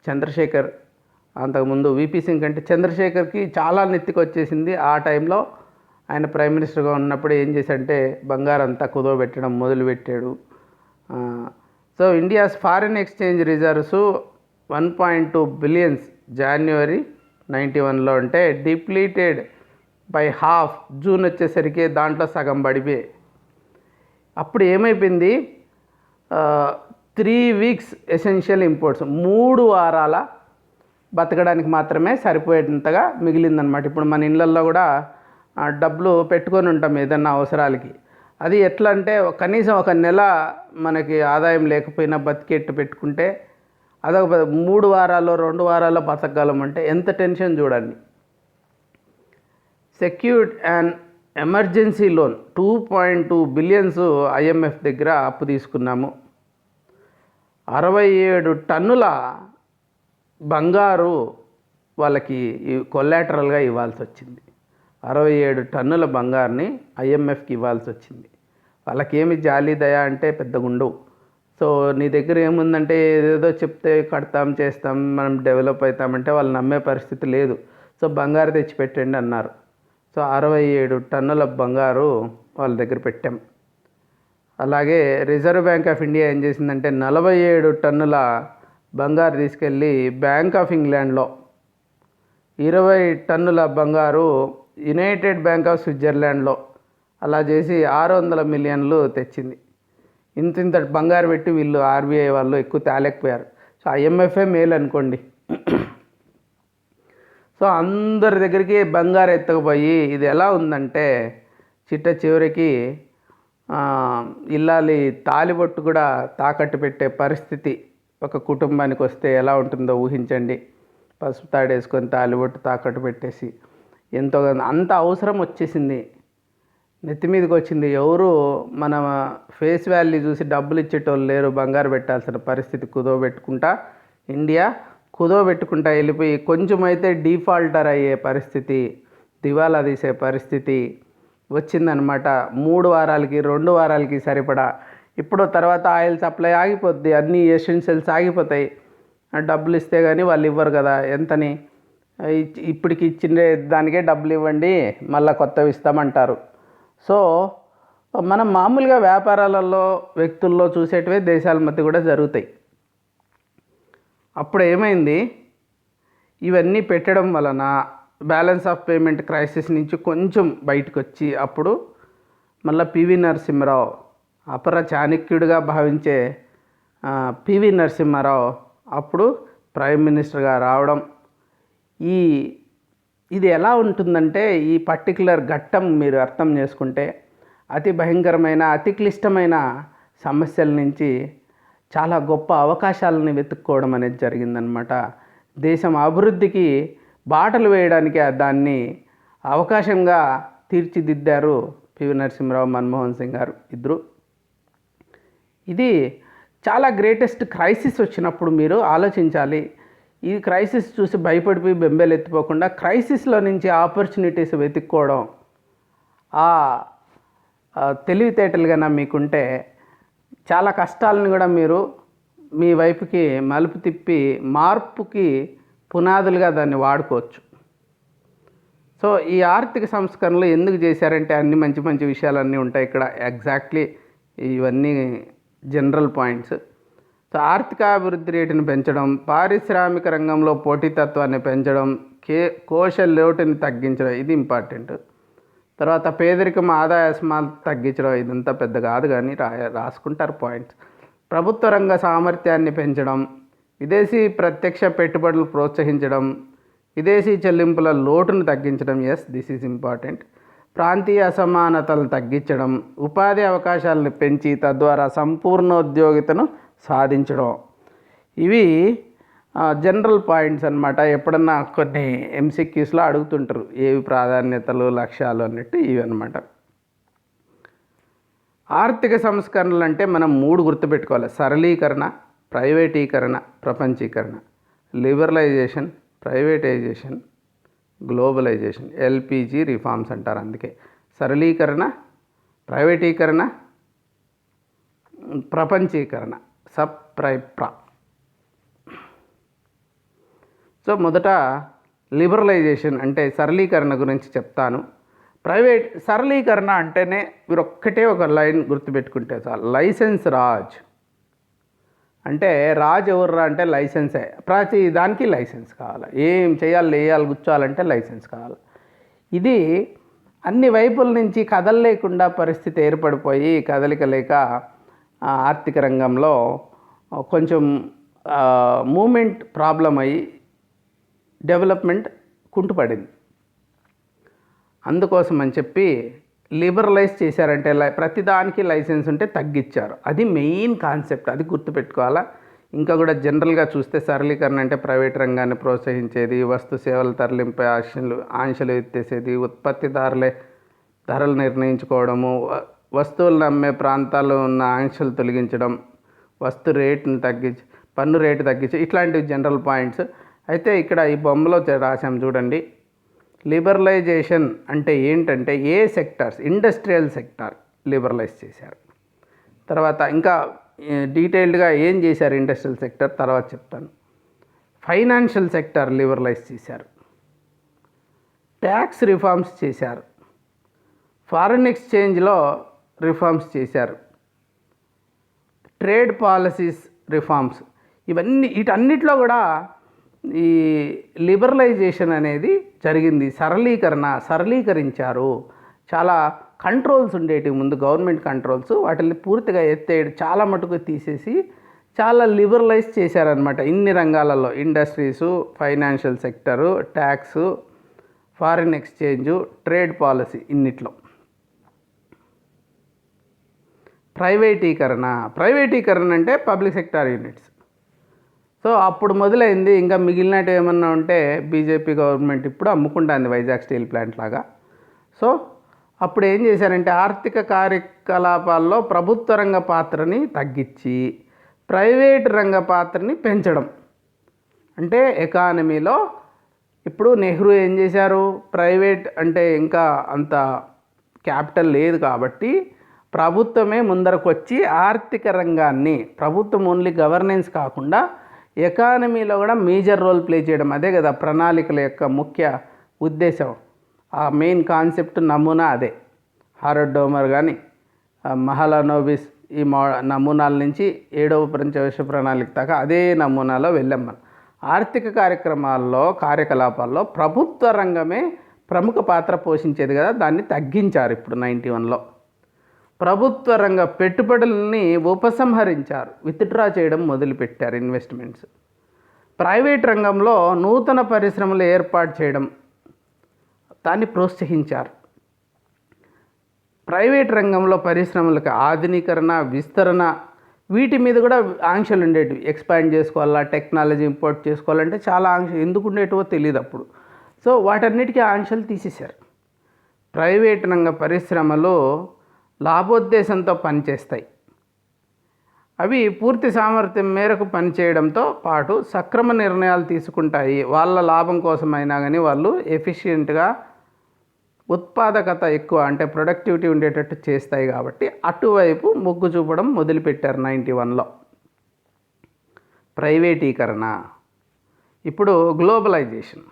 చంద్రశేఖర్ అంతకుముందు విపి సింగ్ అంటే చంద్రశేఖర్కి చాలా నెత్తికి వచ్చేసింది. ఆ టైంలో ఆయన ప్రైమ్ మినిస్టర్గా ఉన్నప్పుడు ఏం చేశాడంటే బంగారం అంతా కుదవబెట్టడం మొదలుపెట్టాడు. So India's foreign exchange reserves 1.2 billions January 91లో ఉంటే డిప్లీటెడ్ బై హాఫ్ జూన్ వచ్చేసరికి దాంట్లో సగం పడిపోయాయి. అప్పుడు ఏమైపోయింది, 3 వీక్స్ ఎసెన్షియల్ ఇంపోర్ట్స్ 3 వారాల బతకడానికి మాత్రమే సరిపోయేంతగా మిగిలిందనమాట. ఇప్పుడు మన ఇళ్ళల్లో కూడా డబ్బులు పెట్టుకొని ఉంటాం ఏదన్నా అవసరాలకి. అది ఎట్లా అంటే కనీసం ఒక నెల మనకి ఆదాయం లేకపోయినా బతికేట్టు పెట్టుకుంటే అదొక 3 వారాల్లో 2 వారాల్లో బతకగలం అంటే ఎంత టెన్షన్ చూడండి. Secured and emergency loan 2.2 billions IMF దగ్గర అప్పు తీసుకున్నాము. 67 టన్నుల బంగారు వాళ్ళకి కొల్లాటరల్గా ఇవ్వాల్సి వచ్చింది. 67 టన్నుల బంగారుని ఐఎంఎఫ్కి ఇవ్వాల్సి వచ్చింది. వాళ్ళకేమి జాలి దయ అంటే పెద్దగా ఉండవు. సో నీ దగ్గర ఏముందంటే ఏదేదో చెప్తే కడతాం చేస్తాం మనం డెవలప్ అవుతామంటే వాళ్ళు నమ్మే పరిస్థితి లేదు. సో బంగారు తెచ్చి పెట్టండి అన్నారు. సో 67 టన్నుల బంగారు వాళ్ళ దగ్గర పెట్టాం. అలాగే రిజర్వ్ బ్యాంక్ ఆఫ్ ఇండియా ఏం చేసిందంటే 47 టన్నుల బంగారు తీసుకెళ్ళి బ్యాంక్ ఆఫ్ ఇంగ్లాండ్లో, 20 టన్నుల బంగారు యునైటెడ్ బ్యాంక్ ఆఫ్ స్విట్జర్లాండ్లో అలా చేసి 600 మిలియన్లు తెచ్చింది. ఇంత బంగారు పెట్టి వీళ్ళు ఆర్బీఐ వాళ్ళు ఎక్కువ తేలేకపోయారు. సో ఐఎంఎఫ్ఏ మేలు అనుకోండి. సో అందరి దగ్గరికి బంగారు ఎత్తకపోయి ఇది ఎలా ఉందంటే చిట్ట చివరికి ఇల్లాలి తాలిబొట్టు కూడా తాకట్టు పెట్టే పరిస్థితి ఒక కుటుంబానికి వస్తే ఎలా ఉంటుందో ఊహించండి. పసుపు తాడేసుకొని తాలిబొట్టు తాకట్టు పెట్టేసి ఎంతో అంత అవసరం వచ్చేసింది, నెత్తి మీదకి వచ్చింది. ఎవరు మన ఫేస్ వాల్యూ చూసి డబ్బులు ఇచ్చేటోళ్ళు లేరు. బంగారు పెట్టాల్సిన పరిస్థితి కుదోబెట్టుకుంటా ఇండియా కుదోబెట్టుకుంటా వెళ్ళిపోయి కొంచెం అయితే డిఫాల్టర్ అయ్యే పరిస్థితి, దివాలా తీసే పరిస్థితి వచ్చిందనమాట. 3 వారాలకి 2 వారాలకి సరిపడా. ఇప్పుడు తర్వాత ఆయిల్ సప్లై ఆగిపోద్ది, అన్ని ఎసెన్షియల్స్ ఆగిపోతాయి. డబ్బులు ఇస్తే కానీ వాళ్ళు ఇవ్వరు కదా. ఎంతని ఇప్పటికి ఇచ్చిన దానికే డబ్బులు ఇవ్వండి మళ్ళీ కొత్తవి ఇస్తామంటారు. సో మనం మామూలుగా వ్యాపారాలలో వ్యక్తుల్లో చూసేటివే దేశాల మధ్య కూడా జరుగుతాయి. అప్పుడు ఏమైంది, ఇవన్నీ పెట్టడం వలన బ్యాలెన్స్ ఆఫ్ పేమెంట్ క్రైసిస్ నుంచి కొంచెం బయటకు వచ్చి అప్పుడు మళ్ళీ పివి నరసింహారావు, అపర చాణక్యుడిగా భావించే పివి నరసింహారావు అప్పుడు ప్రైమ్ మినిస్టర్గా రావడం. ఇది ఎలా ఉంటుందంటే ఈ పర్టికులర్ ఘట్టం మీరు అర్థం చేసుకుంటే అతి భయంకరమైన అతి క్లిష్టమైన సమస్యల నుంచి చాలా గొప్ప అవకాశాలని వెతుక్కోవడం అనేది జరిగిందనమాట. దేశం అభివృద్ధికి బాటలు వేయడానికి దాన్ని అవకాశంగా తీర్చిదిద్దారు పివి నరసింహారావు, మన్మోహన్ సింగ్ గారు ఇద్దరు. ఇది చాలా గ్రేటెస్ట్ క్రైసిస్ వచ్చినప్పుడు మీరు ఆలోచించాలి. ఈ క్రైసిస్ చూసి భయపడిపోయి బెంబేలు ఎత్తిపోకుండా క్రైసిస్లో నుంచి ఆపర్చునిటీస్ వెతుక్కోవడం తెలివితేటలుగా మీకుంటే చాలా కష్టాలను కూడా మీరు మీ వైపుకి మలుపు తిప్పి మార్పుకి పునాదులుగా దాన్ని వాడుకోవచ్చు. సో ఈ ఆర్థిక సంస్కరణలు ఎందుకు చేశారంటే అన్ని మంచి మంచి విషయాలన్నీ ఉంటాయి ఇక్కడ. ఎగ్జాక్ట్లీ ఇవన్నీ జనరల్ పాయింట్స్. సో ఆర్థికాభివృద్ధి రేటును పెంచడం, పారిశ్రామిక రంగంలో పోటీతత్వాన్ని పెంచడం, కోశ లోటుని తగ్గించడం, ఇది ఇంపార్టెంట్. తర్వాత పేదరికం, ఆదాయ అసమానత తగ్గించడం, ఇదంతా పెద్ద కాదు కానీ రాసుకుంటారు పాయింట్స్. ప్రభుత్వ రంగ సామర్థ్యాన్ని పెంచడం, విదేశీ ప్రత్యక్ష పెట్టుబడులు ప్రోత్సహించడం, విదేశీ చెల్లింపుల లోటును తగ్గించడం, ఎస్ దిస్ ఈజ్ ఇంపార్టెంట్. ప్రాంతీయ అసమానతలను తగ్గించడం, ఉపాధి అవకాశాలను పెంచి తద్వారా సంపూర్ణోద్యోగితను సాధించడం, ఇవి జనరల్ పాయింట్స్ అన్నమాట. ఎప్పుడన్నా కొన్ని ఎంసీక్యూస్లో అడుగుతుంటారు ఏవి ప్రాధాన్యతలు లక్ష్యాలు అన్నట్టు ఇవి అన్నమాట. ఆర్థిక సంస్కరణలు అంటే మనం 3 గుర్తుపెట్టుకోవాలి: సరళీకరణ, ప్రైవేటీకరణ, ప్రపంచీకరణ. Liberalisation, privatisation, globalisation, LPG reforms అంటారు. అందుకే సరళీకరణ, ప్రైవేటీకరణ, ప్రపంచీకరణ, సబ్ ప్రై ప్రా. సో మొదట లిబరలైజేషన్ అంటే సరళీకరణ గురించి చెప్తాను. ప్రైవేట్ సరళీకరణ అంటేనే మీరు ఒక్కటే ఒక లైన్ గుర్తుపెట్టుకుంటే చాలు, లైసెన్స్ రాజ్. అంటే రాజు ఎవర్రా అంటే లైసెన్సే. ప్రతి దానికి లైసెన్స్ కావాలి, ఏం చేయాలి వేయాలి కూర్చోవాలంటే లైసెన్స్ కావాలి. ఇది అన్ని వైపుల నుంచి కదలలేకుండా పరిస్థితి ఏర్పడిపోయి కదలిక లేక ఆర్థిక రంగంలో కొంచెం మూమెంట్ ప్రాబ్లం అయ్యి డెవలప్మెంట్ కుంటుపడింది. అందుకోసం అని చెప్పి లిబరలైజ్ చేశారంటే ప్రతిదానికి లైసెన్స్ ఉంటే తగ్గించారు. అది మెయిన్ కాన్సెప్ట్, అది గుర్తుపెట్టుకోవాలా. ఇంకా కూడా జనరల్గా చూస్తే సరళీకరణ అంటే ప్రైవేట్ రంగాన్ని ప్రోత్సహించేది, వస్తు సేవల తరలింపై ఆంక్షలు ఎత్తేసేది, ఉత్పత్తిదారులే ధరలు నిర్ణయించుకోవడము, వస్తువులను అమ్మే ప్రాంతాల్లో ఉన్న ఆంక్షలు తొలగించడం, వస్తు రేటును తగ్గించి పన్ను రేటు తగ్గించి, ఇట్లాంటివి జనరల్ పాయింట్స్. అయితే ఇక్కడ ఈ బొమ్మలో రాశాం చూడండి. లిబరలైజేషన్ అంటే ఏంటంటే ఏ సెక్టార్స్, ఇండస్ట్రియల్ సెక్టార్ లిబరలైజ్ చేశారు. తర్వాత ఇంకా డీటెయిల్డ్గా ఏం చేశారు ఇండస్ట్రియల్ సెక్టర్ తర్వాత చెప్తాను. ఫైనాన్షియల్ సెక్టార్ లిబరలైజ్ చేశారు, ట్యాక్స్ రిఫార్మ్స్ చేశారు, ఫారిన్ ఎక్స్చేంజ్లో రిఫార్మ్స్ చేశారు, ట్రేడ్ పాలసీస్ రిఫార్మ్స్. ఇవన్నీ వీటన్నిటిలో కూడా ఈ లిబరలైజేషన్ అనేది జరిగింది. సరళీకరించారు. చాలా కంట్రోల్స్ ఉండేటివి ముందు, గవర్నమెంట్ కంట్రోల్స్, వాటిని పూర్తిగా ఎత్తేయడం, చాలా మటుకు తీసేసి చాలా లిబరలైజ్ చేశారనమాట. ఇన్ని రంగాలలో industries, financial sector, tax, foreign exchange, trade policy, ఇన్నిట్లో. ప్రైవేటీకరణ అంటే పబ్లిక్ సెక్టార్ యూనిట్స్. సో అప్పుడు మొదలైంది. ఇంకా మిగిలినట్టు ఏమన్నా ఉంటే బీజేపీ గవర్నమెంట్ ఇప్పుడు అమ్ముకుంటుంది వైజాగ్ స్టీల్ ప్లాంట్ లాగా. సో అప్పుడు ఏం చేశారంటే ఆర్థిక కార్యకలాపాల్లో ప్రభుత్వ రంగ పాత్రని తగ్గించి ప్రైవేట్ రంగ పాత్రని పెంచడం. అంటే ఎకానమీలో ఇప్పుడు నెహ్రూ ఏం చేశారు, ప్రైవేట్ అంటే ఇంకా అంత క్యాపిటల్ లేదు కాబట్టి ప్రభుత్వమే ముందరకు వచ్చి ఆర్థిక రంగాన్ని, ప్రభుత్వం ఓన్లీ గవర్నెన్స్ కాకుండా ఎకానమీలో కూడా మేజర్ రోల్ ప్లే చేయడం. అదే కదా ప్రణాళికల యొక్క ముఖ్య ఉద్దేశం, ఆ మెయిన్ కాన్సెప్ట్ నమూనా అదే. హారడ్ డోమర్ కానీ మహాలనోబిస్ ఈ నమూనాల నుంచి 7వ పంచవర్ష ప్రణాళిక దాకా అదే నమూనాలో వెళ్ళాం మనం. ఆర్థిక కార్యకలాపాల్లో ప్రభుత్వ రంగమే ప్రముఖ పాత్ర పోషించేది కదా, దాన్ని తగ్గించారు ఇప్పుడు 91లో. ప్రభుత్వ రంగ పెట్టుబడులని ఉపసంహరించారు, విత్డ్రా చేయడం మొదలుపెట్టారు ఇన్వెస్ట్మెంట్స్. ప్రైవేట్ రంగంలో నూతన పరిశ్రమలు ఏర్పాటు చేయడం, దాన్ని ప్రోత్సహించారు. ప్రైవేట్ రంగంలో పరిశ్రమలకు ఆధునీకరణ, విస్తరణ, వీటి మీద కూడా ఆంక్షలు ఉండేటివి. ఎక్స్పాండ్ చేసుకోవాలా, టెక్నాలజీ ఇంపోర్ట్ చేసుకోవాలంటే చాలా ఆంక్షలు ఎందుకు ఉండేటివో తెలియదు అప్పుడు. సో వాటన్నిటికీ ఆంక్షలు తీసేశారు. ప్రైవేట్ రంగ పరిశ్రమలు లాభోద్దేశంతో పనిచేస్తాయి. అవి పూర్తి సామర్థ్యం మేరకు పనిచేయడంతో పాటు సక్రమ నిర్ణయాలు తీసుకుంటాయి. వాళ్ళ లాభం కోసమైనా కానీ వాళ్ళు ఎఫిషియెంట్గా, ఉత్పాదకత ఎక్కువ అంటే ప్రొడక్టివిటీ ఉండేటట్టు చేస్తాయి. కాబట్టి అటువైపు మొగ్గు చూపడం మొదలుపెట్టారు 91లో. ప్రైవేటీకరణ. ఇప్పుడు గ్లోబలైజేషన్.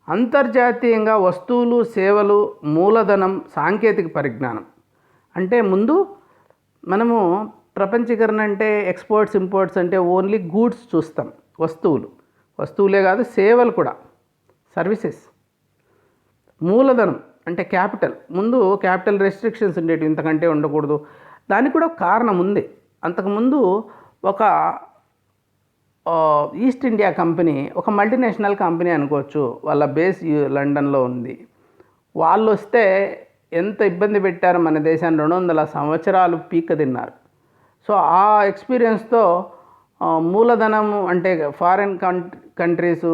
అంతర్జాతీయంగా వస్తువులు, సేవలు, మూలధనం, సాంకేతిక పరిజ్ఞానం. అంటే ముందు మనము ప్రపంచీకరణ అంటే ఎక్స్పోర్ట్స్, ఇంపోర్ట్స్ అంటే ఓన్లీ గూడ్స్ చూస్తాం, వస్తువులే కాదు సేవలు కూడా, సర్వీసెస్. మూలధనం అంటే క్యాపిటల్. ముందు క్యాపిటల్ రెస్ట్రిక్షన్స్ ఉండేవి, ఇంతకంటే ఉండకూడదు. దానికి కూడా కారణం ఉంది. అంతకుముందు ఒక ఈస్ట్ ఇండియా కంపెనీ, ఒక మల్టీనేషనల్ కంపెనీ అనుకోవచ్చు, వాళ్ళ బేస్ లండన్లో ఉంది. వాళ్ళు వస్తే ఎంత ఇబ్బంది పెట్టారు మన దేశాన్ని, 200 సంవత్సరాలు పీక తిన్నారు. సో ఆ ఎక్స్పీరియన్స్తో మూలధనం అంటే ఫారిన్ కంట్రీస్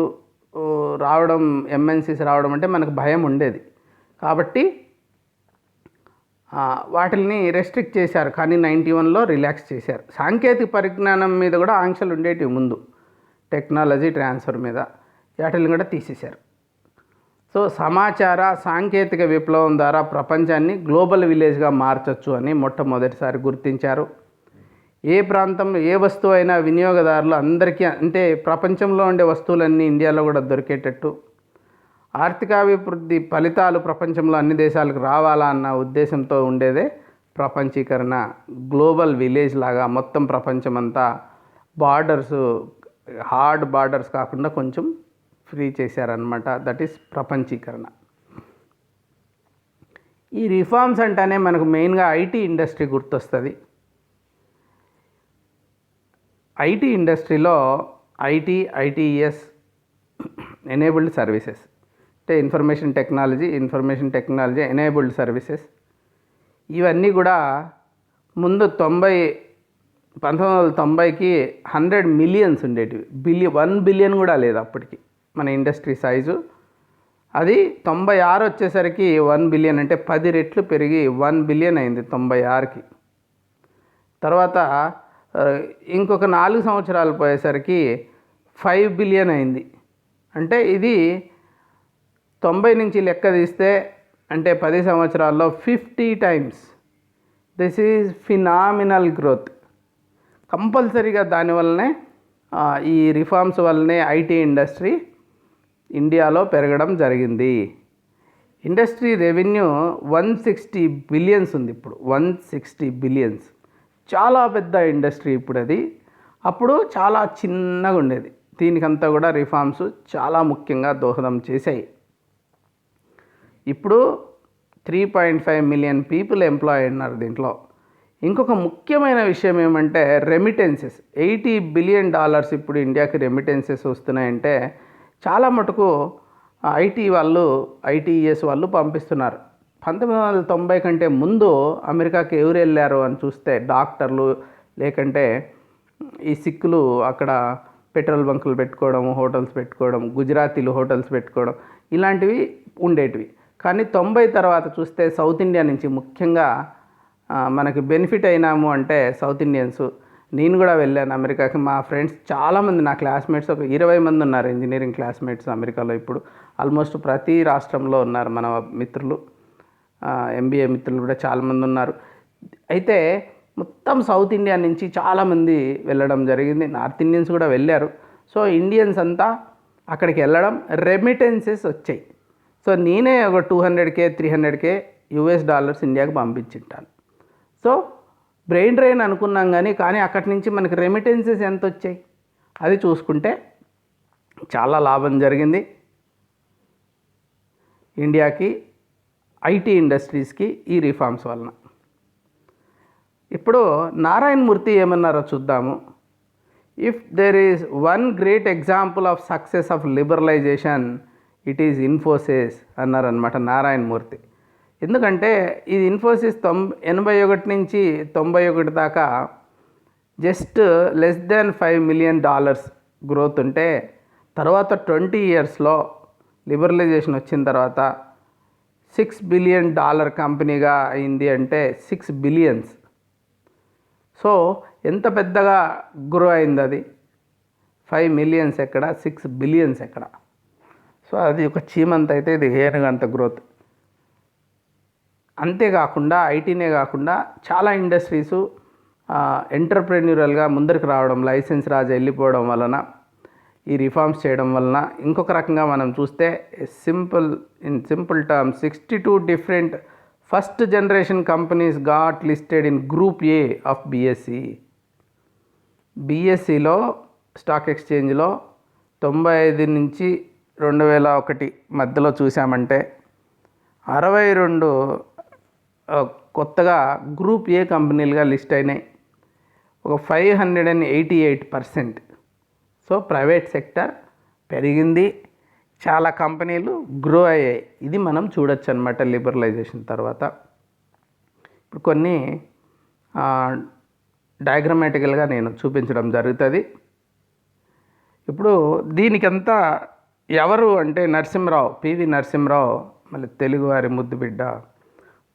రావడం, ఎంఎన్సీస్ రావడం అంటే మనకు భయం ఉండేది. కాబట్టి వాటిని రెస్ట్రిక్ట్ చేశారు. కానీ 91లో రిలాక్స్ చేశారు. సాంకేతిక పరిజ్ఞానం మీద కూడా ఆంక్షలు ఉండేటివి ముందు, టెక్నాలజీ ట్రాన్స్ఫర్ మీద, వాటిని కూడా తీసేశారు. సో సమాచార సాంకేతిక విప్లవం ద్వారా ప్రపంచాన్ని గ్లోబల్ విలేజ్గా మార్చవచ్చు అని మొట్టమొదటిసారి గుర్తించారు. ఏ ప్రాంతంలో ఏ వస్తువు అయినా వినియోగదారులు అందరికీ, అంటే ప్రపంచంలో ఉండే వస్తువులన్నీ ఇండియాలో కూడా దొరికేటట్టు, ఆర్థికాభివృద్ధి ఫలితాలు ప్రపంచంలో అన్ని దేశాలకు రావాలా అన్న ఉద్దేశంతో ఉండేదే ప్రపంచీకరణ. గ్లోబల్ విలేజ్ లాగా మొత్తం ప్రపంచమంతా బార్డర్స్, హార్డ్ బార్డర్స్ కాకుండా కొంచెం ఫ్రీ చేశారనమాట. దట్ ఈస్ ప్రపంచీకరణ. ఈ రిఫార్మ్స్ అంటేనే మనకు మెయిన్గా ఐటీ ఇండస్ట్రీ గుర్తొస్తుంది. ఐటీ ఇండస్ట్రీలో ఐటీఎస్ ఎనేబుల్డ్ సర్వీసెస్, అంటే ఇన్ఫర్మేషన్ టెక్నాలజీ ఎనేబుల్డ్ సర్వీసెస్, ఇవన్నీ కూడా ముందు 1990కి 100 మిలియన్స్ ఉండేటివి. 1 బిలియన్ కూడా లేదు అప్పటికి మన ఇండస్ట్రీ సైజు. అది 96 వచ్చేసరికి 1 బిలియన్, అంటే 10 రెట్లు పెరిగి 1 బిలియన్ అయింది 96కి. తర్వాత ఇంకొక 4 సంవత్సరాలు పోయేసరికి 5 బిలియన్ అయింది. అంటే ఇది 90 నుంచి లెక్క తీస్తే అంటే 10 సంవత్సరాల్లో 50 times. This is phenomenal growth. కంపల్సరీగా దానివల్లనే ఈ రిఫార్మ్స్ వల్లనే ఐటీ ఇండస్ట్రీ ఇండియాలో పెరగడం జరిగింది. ఇండస్ట్రీ రెవెన్యూ 160 బిలియన్స్ ఉంది ఇప్పుడు. 160 బిలియన్స్ చాలా పెద్ద ఇండస్ట్రీ ఇప్పుడు అది. అప్పుడు చాలా చిన్నగా ఉండేది. దీనికంతా కూడా రిఫార్మ్స్ చాలా ముఖ్యంగా దోహదం చేశాయి. ఇప్పుడు 3.5 మిలియన్ పీపుల్ ఎంప్లాయ్ ఉన్నారు దీంట్లో. ఇంకొక ముఖ్యమైన విషయం ఏమంటే రెమిటెన్సెస్. $80 బిలియన్ ఇప్పుడు ఇండియాకి రెమిటెన్సెస్ వస్తున్నాయంటే చాలా మటుకు ఐటీఎస్ వాళ్ళు పంపిస్తున్నారు. 1990 కంటే ముందు అమెరికాకి ఎవరు వెళ్ళారు అని చూస్తే డాక్టర్లు, లేకంటే ఈ సిక్కులు అక్కడ పెట్రోల్ బంకులు పెట్టుకోవడం, హోటల్స్ పెట్టుకోవడం, గుజరాతీలు హోటల్స్ పెట్టుకోవడం, ఇలాంటివి ఉండేటివి. కానీ 90 తర్వాత చూస్తే సౌత్ ఇండియా నుంచి ముఖ్యంగా మనకి బెనిఫిట్ అయినాము అంటే సౌత్ ఇండియన్స్. నేను కూడా వెళ్ళాను అమెరికాకి. మా ఫ్రెండ్స్ చాలామంది, నా క్లాస్మేట్స్ ఒక 20 మంది ఉన్నారు, ఇంజనీరింగ్ క్లాస్మేట్స్ అమెరికాలో. ఇప్పుడు ఆల్మోస్ట్ ప్రతి రాష్ట్రంలో ఉన్నారు మన మిత్రులు. ఎంబీఏ మిత్రులు కూడా చాలామంది ఉన్నారు. అయితే మొత్తం సౌత్ ఇండియా నుంచి చాలామంది వెళ్ళడం జరిగింది. నార్త్ ఇండియన్స్ కూడా వెళ్ళారు. సో ఇండియన్స్ అంతా అక్కడికి వెళ్ళడం, రెమిటెన్సెస్ వచ్చాయి. సో నేనే ఒక $200K 300K ఇండియాకి పంపించింటాను. సో బ్రెయిన్ డ్రైన్ అనుకున్నాం కానీ అక్కడి నుంచి మనకి రెమిటెన్సెస్ ఎంత వచ్చాయి అది చూసుకుంటే చాలా లాభం జరిగింది ఇండియాకి, ఐటీ ఇండస్ట్రీస్కి ఈ రిఫార్మ్స్ వలన. ఇప్పుడు నారాయణ మూర్తి ఏమన్నారో చూద్దాము. If there is one great example of success of liberalisation it is Infosys అన్నారనమాట నారాయణ మూర్తి. ఎందుకంటే ఇది ఇన్ఫోసిస్ 81 నుంచి 91 దాకా just less than $5 million growth ఉంటే, తర్వాత 20 ఇయర్స్లో లిబరలైజేషన్ వచ్చిన తర్వాత $6 బిలియన్ కంపెనీగా అయింది. అంటే 6 బిలియన్స్. సో ఎంత పెద్దగా గ్రో అయింది అది. 5 మిలియన్స్ ఎక్కడ, 6 బిలియన్స్ ఎక్కడ. సో అది ఒక చీమంత అయితే ఇది ఏనుగంత గ్రోత్. అంతేకాకుండా ఐటీనే కాకుండా చాలా ఇండస్ట్రీసు ఎంటర్ప్రెన్యూరల్గా ముందరికి రావడం, లైసెన్స్ రాజా వెళ్ళిపోవడం వలన, ఈ రిఫార్మ్స్ చేయడం వలన, ఇంకొక రకంగా మనం చూస్తే in simple terms 62 different first generation companies got listed in group A of బీఎస్సీలో స్టాక్ ఎక్స్చేంజ్లో 95 నుంచి 2001 మధ్యలో చూసామంటే 62 కొత్తగా గ్రూప్ ఏ కంపెనీలుగా లిస్ట్ అయినాయి. ఒక 588%. సో ప్రైవేట్ సెక్టర్ పెరిగింది, చాలా కంపెనీలు గ్రో అయ్యాయి. ఇది మనం చూడొచ్చు అనమాట లిబరలైజేషన్ తర్వాత. ఇప్పుడు కొన్ని డయాగ్రమాటికల్గా నేను చూపించడం జరుగుతుంది. ఇప్పుడు దీనికంతా ఎవరు అంటే నరసింహరావు, పివి నరసింహరావు, మళ్ళీ తెలుగువారి ముద్దుబిడ్డ,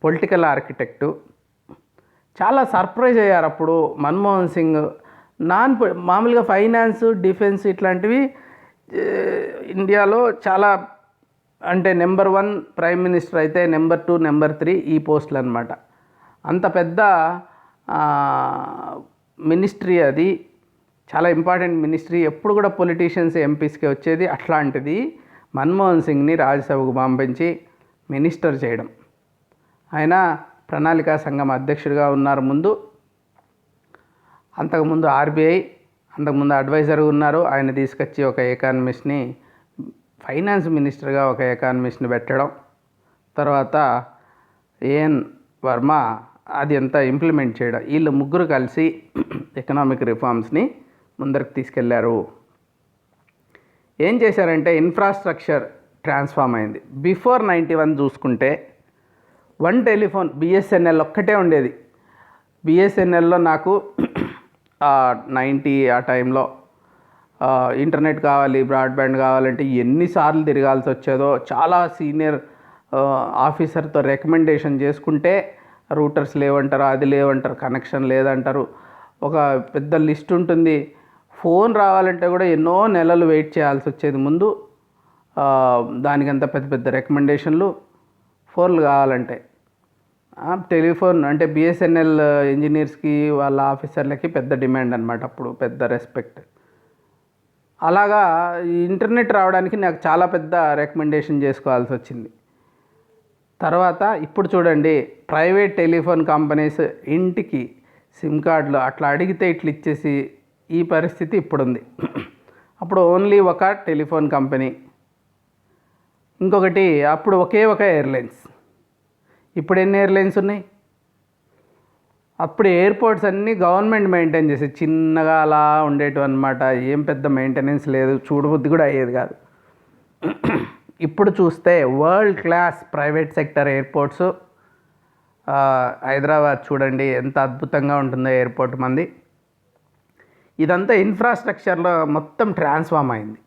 పొలిటికల్ ఆర్కిటెక్టు. చాలా సర్ప్రైజ్ అయ్యారు అప్పుడు మన్మోహన్ సింగ్. మామూలుగా ఫైనాన్స్, డిఫెన్స్ ఇట్లాంటివి ఇండియాలో చాలా, అంటే నెంబర్ 1 ప్రైమ్ మినిస్టర్ అయితే నెంబర్ 2, నెంబర్ 3 ఈ పోస్టులు అనమాట. అంత పెద్ద మినిస్ట్రీ అది, చాలా ఇంపార్టెంట్ మినిస్ట్రీ. ఎప్పుడు కూడా పొలిటీషియన్స్ ఎంపీస్కి వచ్చేది. అట్లాంటిది మన్మోహన్ సింగ్ని రాజ్యసభకు పంపించి మినిస్టర్ చేయడం. ఆయన ప్రణాళికా సంఘం అధ్యక్షుడిగా ఉన్నారు ముందు. అంతకుముందు ఆర్బీఐ, అంతకుముందు అడ్వైజర్ ఉన్నారు. ఆయన తీసుకొచ్చి ఒక ఎకానమిస్ట్ని, ఫైనాన్స్ మినిస్టర్గా ఒక ఎకానమిస్ట్ని పెట్టడం. తర్వాత ఏఎన్ వర్మ అది అంతా ఇంప్లిమెంట్ చేయడం. వీళ్ళు ముగ్గురు కలిసి ఎకనామిక్ రిఫార్మ్స్ని ముందరికి తీసుకెళ్లారు. ఏం చేశారంటే ఇన్ఫ్రాస్ట్రక్చర్ ట్రాన్స్ఫార్మ్ అయింది. బిఫోర్ 91 చూసుకుంటే వన్ టెలిఫోన్ బిఎస్ఎన్ఎల్ ఒక్కటే ఉండేది. బిఎస్ఎన్ఎల్లో నాకు 90 ఆ టైంలో ఇంటర్నెట్ కావాలి, బ్రాడ్బ్యాండ్ కావాలంటే ఎన్నిసార్లు తిరగాల్సి వచ్చేదో. చాలా సీనియర్ ఆఫీసర్తో రికమెండేషన్ చేసుకుంటే రూటర్స్ లేవంటారు, అది లేవంటారు, కనెక్షన్ లేదంటారు. ఒక పెద్ద లిస్ట్ ఉంటుంది. ఫోన్ రావాలంటే కూడా ఎన్నో నెలలు వెయిట్ చేయాల్సి వచ్చేది ముందు. దానికంత పెద్ద పెద్ద రికమెండేషన్లు. ఫోన్లు కావాలంటే టెలిఫోన్ అంటే బిఎస్ఎన్ఎల్ ఇంజనీర్స్కి వాళ్ళ ఆఫీసర్లకి పెద్ద డిమాండ్ అనమాట. అప్పుడు పెద్ద రెస్పెక్ట్. అలాగా ఇంటర్నెట్ రావడానికి నాకు చాలా పెద్ద రికమెండేషన్ చేసుకోవాల్సి వచ్చింది. తర్వాత ఇప్పుడు చూడండి, ప్రైవేట్ టెలిఫోన్ కంపెనీస్ ఇంటికి సిమ్ కార్డులు అట్లా అడిగితే ఇట్లా ఇచ్చేసి ఈ పరిస్థితి ఇప్పుడుంది. అప్పుడు ఓన్లీ ఒక టెలిఫోన్ కంపెనీ, ఇంకొకటి అప్పుడు ఒకే ఒక ఎయిర్లైన్స్. ఇప్పుడు ఎన్ని ఎయిర్లైన్స్ ఉన్నాయి? అప్పుడు ఎయిర్పోర్ట్స్ అన్నీ గవర్నమెంట్ మెయింటైన్ చేసేది, చిన్నగా అలా ఉండేటివి అనమాట. ఏం పెద్ద మెయింటెనెన్స్ లేదు, చూడబుద్ధి కూడా అయ్యేది కాదు. ఇప్పుడు చూస్తే world class private sector airports. Hyderabad చూడండి ఎంత అద్భుతంగా ఉంటుందో ఎయిర్పోర్ట్ మంది. ఇదంతా ఇన్ఫ్రాస్ట్రక్చర్లో మొత్తం ట్రాన్స్ఫార్మ్ అయింది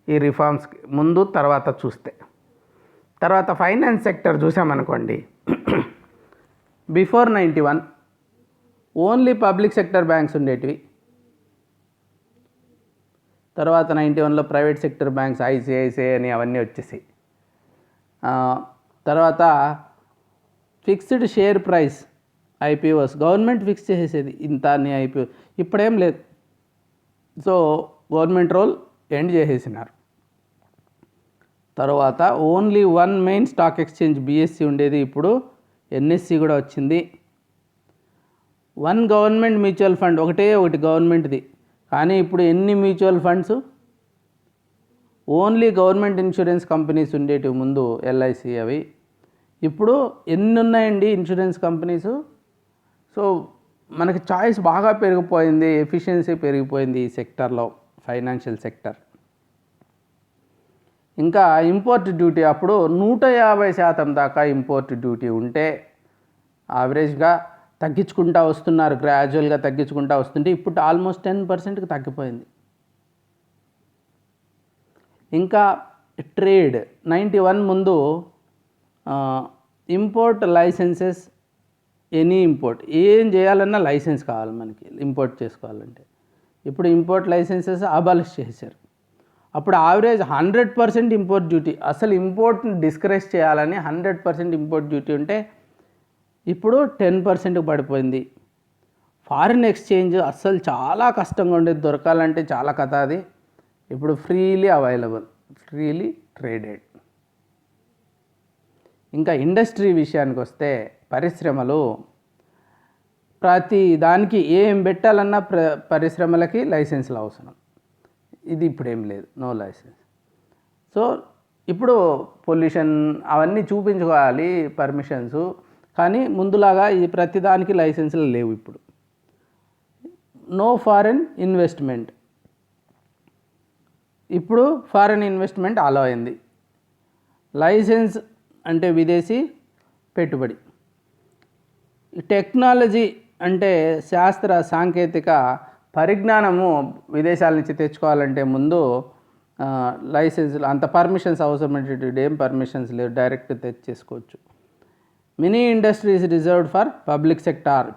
ఈ రిఫార్మ్స్కి ముందు తర్వాత చూస్తే. తర్వాత ఫైనాన్స్ సెక్టర్ చూసామనుకోండి, before 91 only public sector banks ఉండేటివి. తర్వాత 91లో ప్రైవేట్ సెక్టర్ బ్యాంక్స్ ఐసిఐసిఐ అని అవన్నీ వచ్చేసాయి. తర్వాత fixed share price IPOs government fix చేసేది, ఇంత అని ఐపీఓ. ఇప్పుడేం లేదు. సో గవర్నమెంట్ రోల్ ఎండ్ చేసేసినారు. తర్వాత only one main stock exchange BSE ఉండేది, ఇప్పుడు ఎన్ఎస్సి కూడా వచ్చింది. వన్ గవర్నమెంట్ మ్యూచువల్ ఫండ్, ఒకటే ఒకటి గవర్నమెంట్ది. కానీ ఇప్పుడు ఎన్ని mutual funds? Only government insurance companies ఉండేటివి ముందు, ఎల్ఐసి అవి. ఇప్పుడు ఎన్ని ఉన్నాయండి ఇన్సూరెన్స్ కంపెనీసు? సో మనకి చాయిస్ బాగా పెరిగిపోయింది, ఎఫిషియన్సీ పెరిగిపోయింది ఈ సెక్టర్లో, ఫైనాన్షియల్ సెక్టర్. ఇంకా ఇంపోర్ట్ డ్యూటీ అప్పుడు 150% దాకా ఇంపోర్ట్ డ్యూటీ ఉంటే యావరేజ్గా తగ్గించుకుంటూ వస్తున్నారు, గ్రాడ్యువల్గా తగ్గించుకుంటూ వస్తుంటే ఇప్పుడు ఆల్మోస్ట్ 10%కి తగ్గిపోయింది. ఇంకా ట్రేడ్ 91 ముందు ఇంపోర్ట్ లైసెన్సెస్, ఎనీ ఇంపోర్ట్ ఏం చేయాలన్నా లైసెన్స్ కావాలి మనకి ఇంపోర్ట్ చేసుకోవాలంటే. ఇప్పుడు ఇంపోర్ట్ లైసెన్సెస్ అబాలిష్ చేశారు. అప్పుడు యావరేజ్ 100% ఇంపోర్ట్ డ్యూటీ, అసలు ఇంపోర్ట్ని డిస్కరేజ్ చేయాలని 100% ఇంపోర్ట్ డ్యూటీ ఉంటే ఇప్పుడు 10%కి పడిపోయింది. ఫారిన్ ఎక్స్చేంజ్ అస్సలు చాలా కష్టంగా ఉండేది, దొరకాలంటే చాలా కథ అది. ఇప్పుడు ఫ్రీలీ అవైలబుల్, ఫ్రీలీ ట్రేడెడ్. ఇంకా ఇండస్ట్రీ విషయానికి వస్తే పరిశ్రమలు, ప్రతి దానికి ఏం పెట్టాలన్నా పరిశ్రమలకి లైసెన్సులు అవసరం. ఇది ఇప్పుడేం లేదు, నో లైసెన్స్. సో ఇప్పుడు పొల్యూషన్ అవన్నీ చూపించుకోవాలి పర్మిషన్స్, కానీ ముందులాగా ఈ ప్రతిదానికి లైసెన్సులు లేవు ఇప్పుడు. నో ఫారెన్ ఇన్వెస్ట్మెంట్, ఇప్పుడు ఫారెన్ ఇన్వెస్ట్మెంట్ అలో అయింది. లైసెన్స్ అంటే విదేశీ పెట్టుబడి. టెక్నాలజీ అంటే శాస్త్ర సాంకేతిక పరిజ్ఞానము విదేశాల నుంచి తెచ్చుకోవాలంటే ముందు లైసెన్సులు, అంత పర్మిషన్స్ అవసరం. ఏం పర్మిషన్స్ లేవు, డైరెక్ట్ తెచ్చేసుకోవచ్చు. Mini industries reserved for public sector,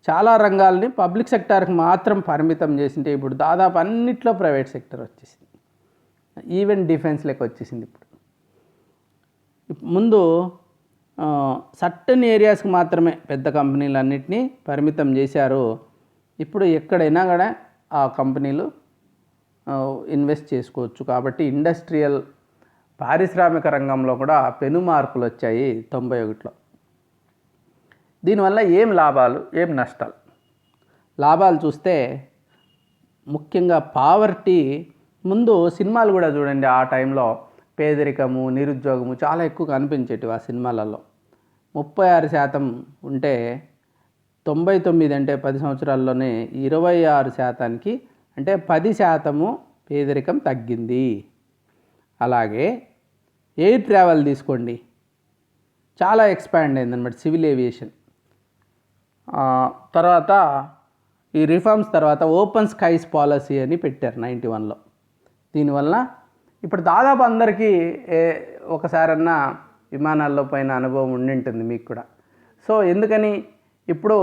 చాలా రంగాల్ని పబ్లిక్ సెక్టార్కి మాత్రం పరిమితం చేసింటే ఇప్పుడు దాదాపు అన్నిట్లో ప్రైవేట్ సెక్టర్ వచ్చేసింది. ఈవెన్ డిఫెన్స్ లెక్క వచ్చేసింది ఇప్పుడు. ముందు సర్టన్ ఏరియాస్కి మాత్రమే పెద్ద కంపెనీలన్నింటినీ పరిమితం చేశారు. ఇప్పుడు ఎక్కడైనా కూడా ఆ కంపెనీలు ఇన్వెస్ట్ చేసుకోవచ్చు. కాబట్టి ఇండస్ట్రియల్ పారిశ్రామిక రంగంలో కూడా పెను మార్పులు వచ్చాయి 91లో. దీనివల్ల ఏం లాభాలు, ఏం నష్టాలు? లాభాలు చూస్తే ముఖ్యంగా పావర్టీ, ముందు సినిమాలు కూడా చూడండి, ఆ టైంలో పేదరికము, నిరుద్యోగము చాలా ఎక్కువ కనిపించేటివి ఆ సినిమాలలో. 36% ఉంటే 99 అంటే 10 సంవత్సరాల్లోనే 26%కి అంటే 10% పేదరికం తగ్గింది. అలాగే ఎయిర్ ట్రావెల్ తీసుకోండి, చాలా ఎక్స్పాండ్ అయిందన్నమాట, సివిల్ ఏవియేషన్. తర్వాత ఈ రిఫార్మ్స్ తర్వాత ఓపెన్ స్కైస్ పాలసీ అని పెట్టారు 91లో. దీనివల్ల ఇప్పుడు దాదాపు అందరికీ ఒకసారన్నా విమానాల్లో పైన అనుభవం ఉండింటుంది మీకు కూడా. సో ఎందుకని ఇప్పుడు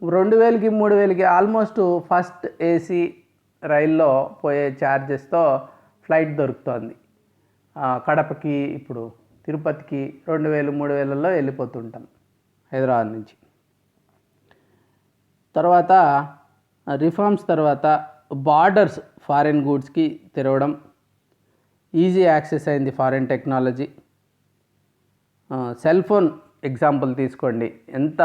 2000కి 3000కి ఆల్మోస్ట్ ఫస్ట్ ఏసీ రైల్లో పోయే ఛార్జెస్తో ఫ్లైట్ దొరుకుతోంది. కడపకి, ఇప్పుడు తిరుపతికి 2000, 3000ల్లో వెళ్ళిపోతుంటాం హైదరాబాద్ నుంచి. తర్వాత రిఫార్మ్స్ తర్వాత బార్డర్స్ ఫారిన్ గూడ్స్కి తెరవడం, ఈజీ యాక్సెస్ అయింది foreign technology. Cell phone example తీసుకోండి, ఎంత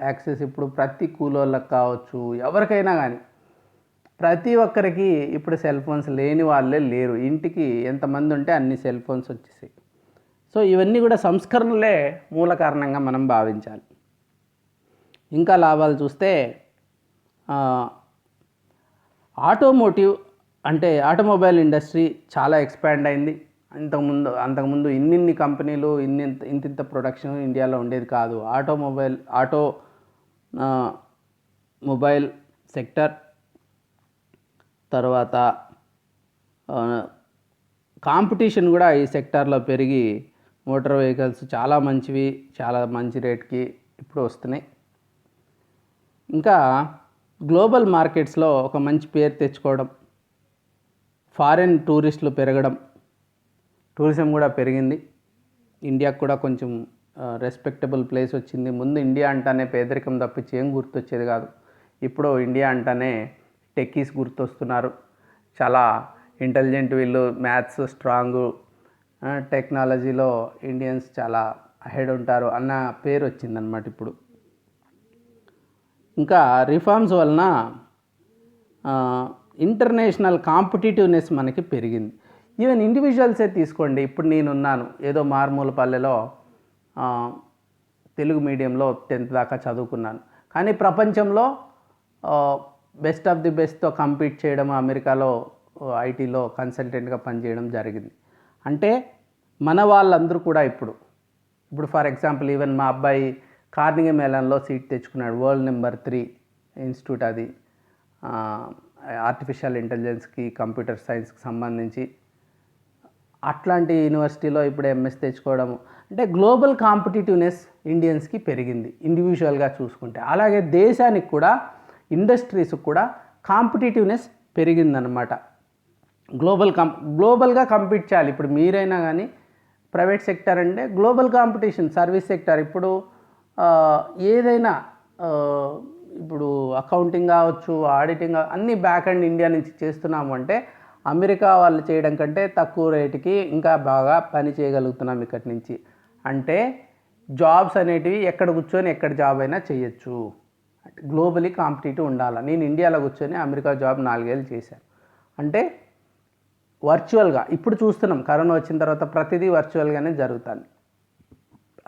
యాక్సెస్ ఇప్పుడు ప్రతి కూలోళ్ళకి కావచ్చు, ఎవరికైనా కానీ ప్రతి ఒక్కరికి ఇప్పుడు సెల్ ఫోన్స్ లేని వాళ్ళే లేరు. ఇంటికి ఎంతమంది ఉంటే అన్ని సెల్ ఫోన్స్ వచ్చేసాయి. సో ఇవన్నీ కూడా సంస్కరణలే మూల కారణంగా మనం భావించాలి. ఇంకా లాభాలు చూస్తే ఆటోమోటివ్ అంటే ఆటోమొబైల్ ఇండస్ట్రీ చాలా ఎక్స్పాండ్ అయింది. అంతకుముందు ఇన్నిన్ని కంపెనీలు, ఇంతింత ప్రొడక్షన్ ఇండియాలో ఉండేది కాదు. మొబైల్ సెక్టర్ తర్వాత కాంపిటీషన్ కూడా ఈ సెక్టార్లో పెరిగి మోటార్ వెహికల్స్ చాలా మంచివి, చాలా మంచి రేట్కి ఇప్పుడు వస్తున్నాయి. ఇంకా గ్లోబల్ మార్కెట్స్లో ఒక మంచి పేరు తెచ్చుకోవడం, ఫారిన్ టూరిస్టులు పెరగడం, టూరిజం కూడా పెరిగింది. ఇండియాకు కూడా కొంచెం రెస్పెక్టబుల్ ప్లేస్ వచ్చింది. ముందు ఇండియా అంటానే పేదరికం తప్పించి ఏం గుర్తొచ్చేది కాదు. ఇప్పుడు ఇండియా అంటానే టెక్కీస్ గుర్తొస్తున్నారు. చాలా ఇంటెలిజెంట్ వీళ్ళు, మ్యాథ్స్ స్ట్రాంగు, టెక్నాలజీలో ఇండియన్స్ చాలా అహెడ్ ఉంటారు అన్న పేరు వచ్చిందనమాట ఇప్పుడు. ఇంకా రిఫార్మ్స్ వలన ఇంటర్నేషనల్ కాంపిటేటివ్నెస్ మనకి పెరిగింది. ఈవెన్ ఇండివిజువల్సే తీసుకోండి, ఇప్పుడు నేనున్నాను ఏదో మారుమూల పల్లెలో తెలుగు మీడియంలో 10th దాకా చదువుకున్నాను, కానీ ప్రపంచంలో బెస్ట్ ఆఫ్ ది బెస్ట్తో కంపీట్ చేయడం, అమెరికాలో ఐటీలో కన్సల్టెంట్గా పనిచేయడం జరిగింది. అంటే మన వాళ్ళందరూ కూడా ఇప్పుడు ఫర్ ఎగ్జాంపుల్ ఈవెన్ మా అబ్బాయి కార్నిగే మేళన్లో సీట్ తెచ్చుకున్నాడు, వరల్డ్ నెంబర్ 3 ఇన్స్టిట్యూట్ అది, ఆర్టిఫిషియల్ ఇంటెలిజెన్స్కి, కంప్యూటర్ సైన్స్కి సంబంధించి. అట్లాంటి యూనివర్సిటీలో ఇప్పుడు ఎంఎస్ తెచ్చుకోవడము అంటే గ్లోబల్ కాంపిటేటివ్నెస్ ఇండియన్స్కి పెరిగింది ఇండివిజువల్గా చూసుకుంటే. అలాగే దేశానికి కూడా, ఇండస్ట్రీస్కి కూడా కాంపిటేటివ్నెస్ పెరిగిందనమాట. గ్లోబల్గా కంపీట్ చేయాలి. ఇప్పుడు మీరైనా కానీ ప్రైవేట్ సెక్టర్ అంటే గ్లోబల్ కాంపిటీషన్, సర్వీస్ సెక్టర్ ఇప్పుడు ఏదైనా ఇప్పుడు అకౌంటింగ్ కావచ్చు, ఆడిటింగ్, అన్నీ బ్యాక్ అండ్ ఇండియా నుంచి చేస్తున్నాము అంటే అమెరికా వాళ్ళు చేయడం కంటే తక్కువ రేటుకి ఇంకా బాగా పని చేయగలుగుతున్నాం ఇక్కడి నుంచి. అంటే జాబ్స్ అనేటివి ఎక్కడ కూర్చొని ఎక్కడ జాబ్ అయినా చేయొచ్చు. గ్లోబలీ కాంపిటేటివ్ ఉండాలి. నేను ఇండియాలో కూర్చొని అమెరికా జాబ్ 4 ఏళ్ళు చేశాను అంటే వర్చువల్గా. ఇప్పుడు చూస్తున్నాం కరోనా వచ్చిన తర్వాత ప్రతిదీ వర్చువల్గానే జరుగుతుంది.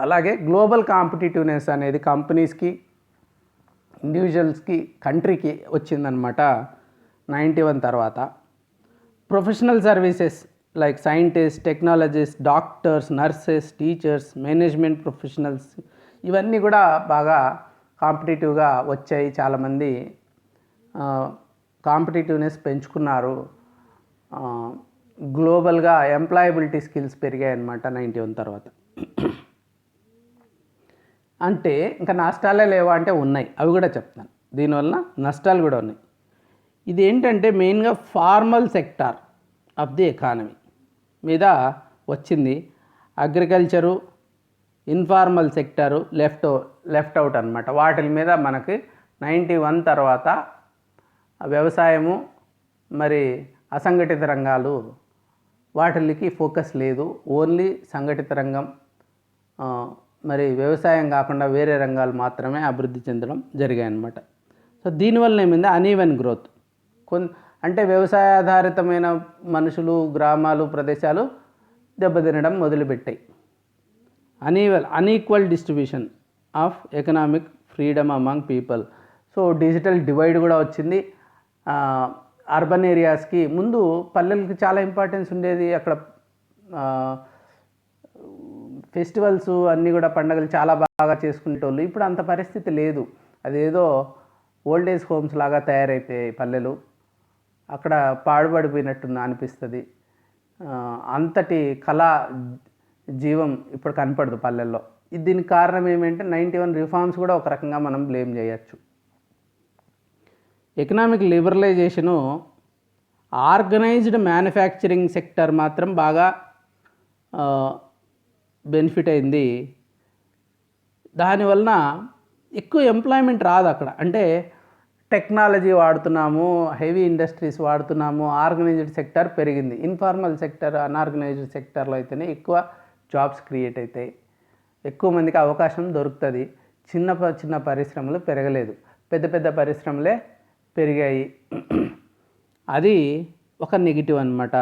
అలాగే గ్లోబల్ కాంపిటేటివ్నెస్ అనేది కంపెనీస్కి, ఇండివిజువల్స్కి, కంట్రీకి వచ్చిందనమాట 91 తర్వాత. Professional services like scientist, technologist, doctors, nurses, teachers, management professionals, ఇవన్నీ కూడా బాగా కాంపిటేటివ్గా వచ్చాయి. చాలామంది కాంపిటేటివ్నెస్ పెంచుకున్నారు. గ్లోబల్గా ఎంప్లాయబిలిటీ స్కిల్స్ పెరిగాయి అన్నమాట 91 తర్వాత. అంటే ఇంకా నష్టాలే లేవా అంటే ఉన్నాయి, అవి కూడా చెప్తాను. దీనివల్ల నష్టాలు కూడా ఉన్నాయి. ఇది ఏంటంటే మెయిన్గా formal sector of the economy మీద వచ్చింది. Agriculture, informal sector left out అనమాట. వాటి మీద మనకి 91 తర్వాత వ్యవసాయము మరి అసంఘటిత రంగాలు వాటికి ఫోకస్ లేదు. ఓన్లీ సంఘటిత రంగం మరి వ్యవసాయం కాకుండా వేరే రంగాలు మాత్రమే అభివృద్ధి చెందడం జరిగాయి అన్నమాట. సో దీనివల్ల ఏమైంది, అనీవెన్ గ్రోత్. అంటే వ్యవసాయ ఆధారితమైన మనుషులు, గ్రామాలు, ప్రదేశాలు దెబ్బతినడం మొదలుపెట్టాయి. Unequal distribution of economic freedom among people. So digital divide కూడా వచ్చింది. అర్బన్ ఏరియాస్కి ముందు పల్లెలకి చాలా ఇంపార్టెన్స్ ఉండేది. అక్కడ ఫెస్టివల్స్ అన్నీ కూడా పండుగలు చాలా బాగా చేసుకునేటోళ్ళు. ఇప్పుడు అంత పరిస్థితి లేదు. అదేదో ఓల్డేజ్ హోమ్స్ లాగా తయారైపోయాయి పల్లెలు. అక్కడ పాడుపడిపోయినట్టు అనిపిస్తుంది. అంతటి కళా జీవం ఇప్పుడు కనపడదు పల్లెల్లో. దీనికి కారణం ఏమంటే 91 రిఫార్మ్స్ కూడా ఒక రకంగా మనం బ్లేమ్ చేయొచ్చు. ఎకనామిక్ లిబరలైజేషను, ఆర్గనైజ్డ్ మ్యానుఫ్యాక్చరింగ్ సెక్టర్ మాత్రం బాగా బెనిఫిట్ అయింది. దానివలన ఎక్కువ ఎంప్లాయ్మెంట్ రాదు అక్కడ. అంటే టెక్నాలజీ వాడుతున్నాము, హెవీ ఇండస్ట్రీస్ వాడుతున్నాము, ఆర్గనైజ్డ్ సెక్టర్ పెరిగింది. ఇన్ఫార్మల్ సెక్టర్, అన్ఆర్గనైజ్డ్ సెక్టర్లో అయితేనే ఎక్కువ జాబ్స్ క్రియేట్ అవుతాయి, ఎక్కువ మందికి అవకాశం దొరుకుతుంది. చిన్న పరిశ్రమలు పెరగలేదు, పెద్ద పెద్ద పరిశ్రమలే పెరిగాయి. అది ఒక నెగిటివ్ అన్నమాట.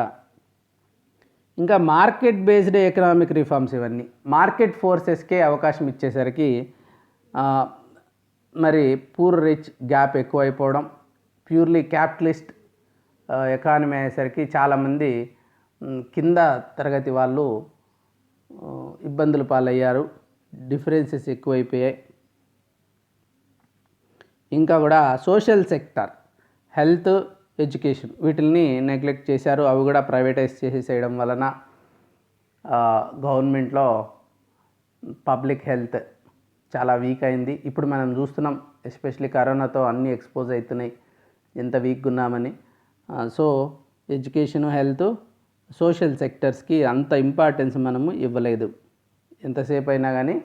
ఇంకా మార్కెట్ బేస్డ్ ఎకనామిక్ రిఫార్మ్స్, ఇవన్నీ మార్కెట్ ఫోర్సెస్కే అవకాశం ఇచ్చేసరికి మరి పూర్ రిచ్ గ్యాప్ ఎక్కువైపోవడం, ప్యూర్లీ క్యాపిటలిస్ట్ ఎకానమీ అయ్యేసరికి చాలామంది కింద తరగతి వాళ్ళు ఇబ్బందులు పాలయ్యారు, డిఫరెన్సెస్ ఎక్కువైపోయాయి. ఇంకా కూడా సోషల్ సెక్టర్, హెల్త్, ఎడ్యుకేషన్ వీటిని నెగ్లెక్ట్ చేశారు. అవి కూడా ప్రైవేటైజ్ చేసేయడం వలన గవర్నమెంట్లో పబ్లిక్ హెల్త్ చాలా వీక్ అయింది. ఇప్పుడు మనం చూస్తున్నాం, ఎస్పెషలీ కరోనాతో అన్నీ ఎక్స్పోజ్ అవుతున్నాయి, ఎంత వీక్గా ఉన్నామని. సో ఎడ్యుకేషను, హెల్త్, సోషల్ సెక్టర్స్కి అంత ఇంపార్టెన్స్ మనము ఇవ్వలేదు. ఎంతసేపు అయినా కానీ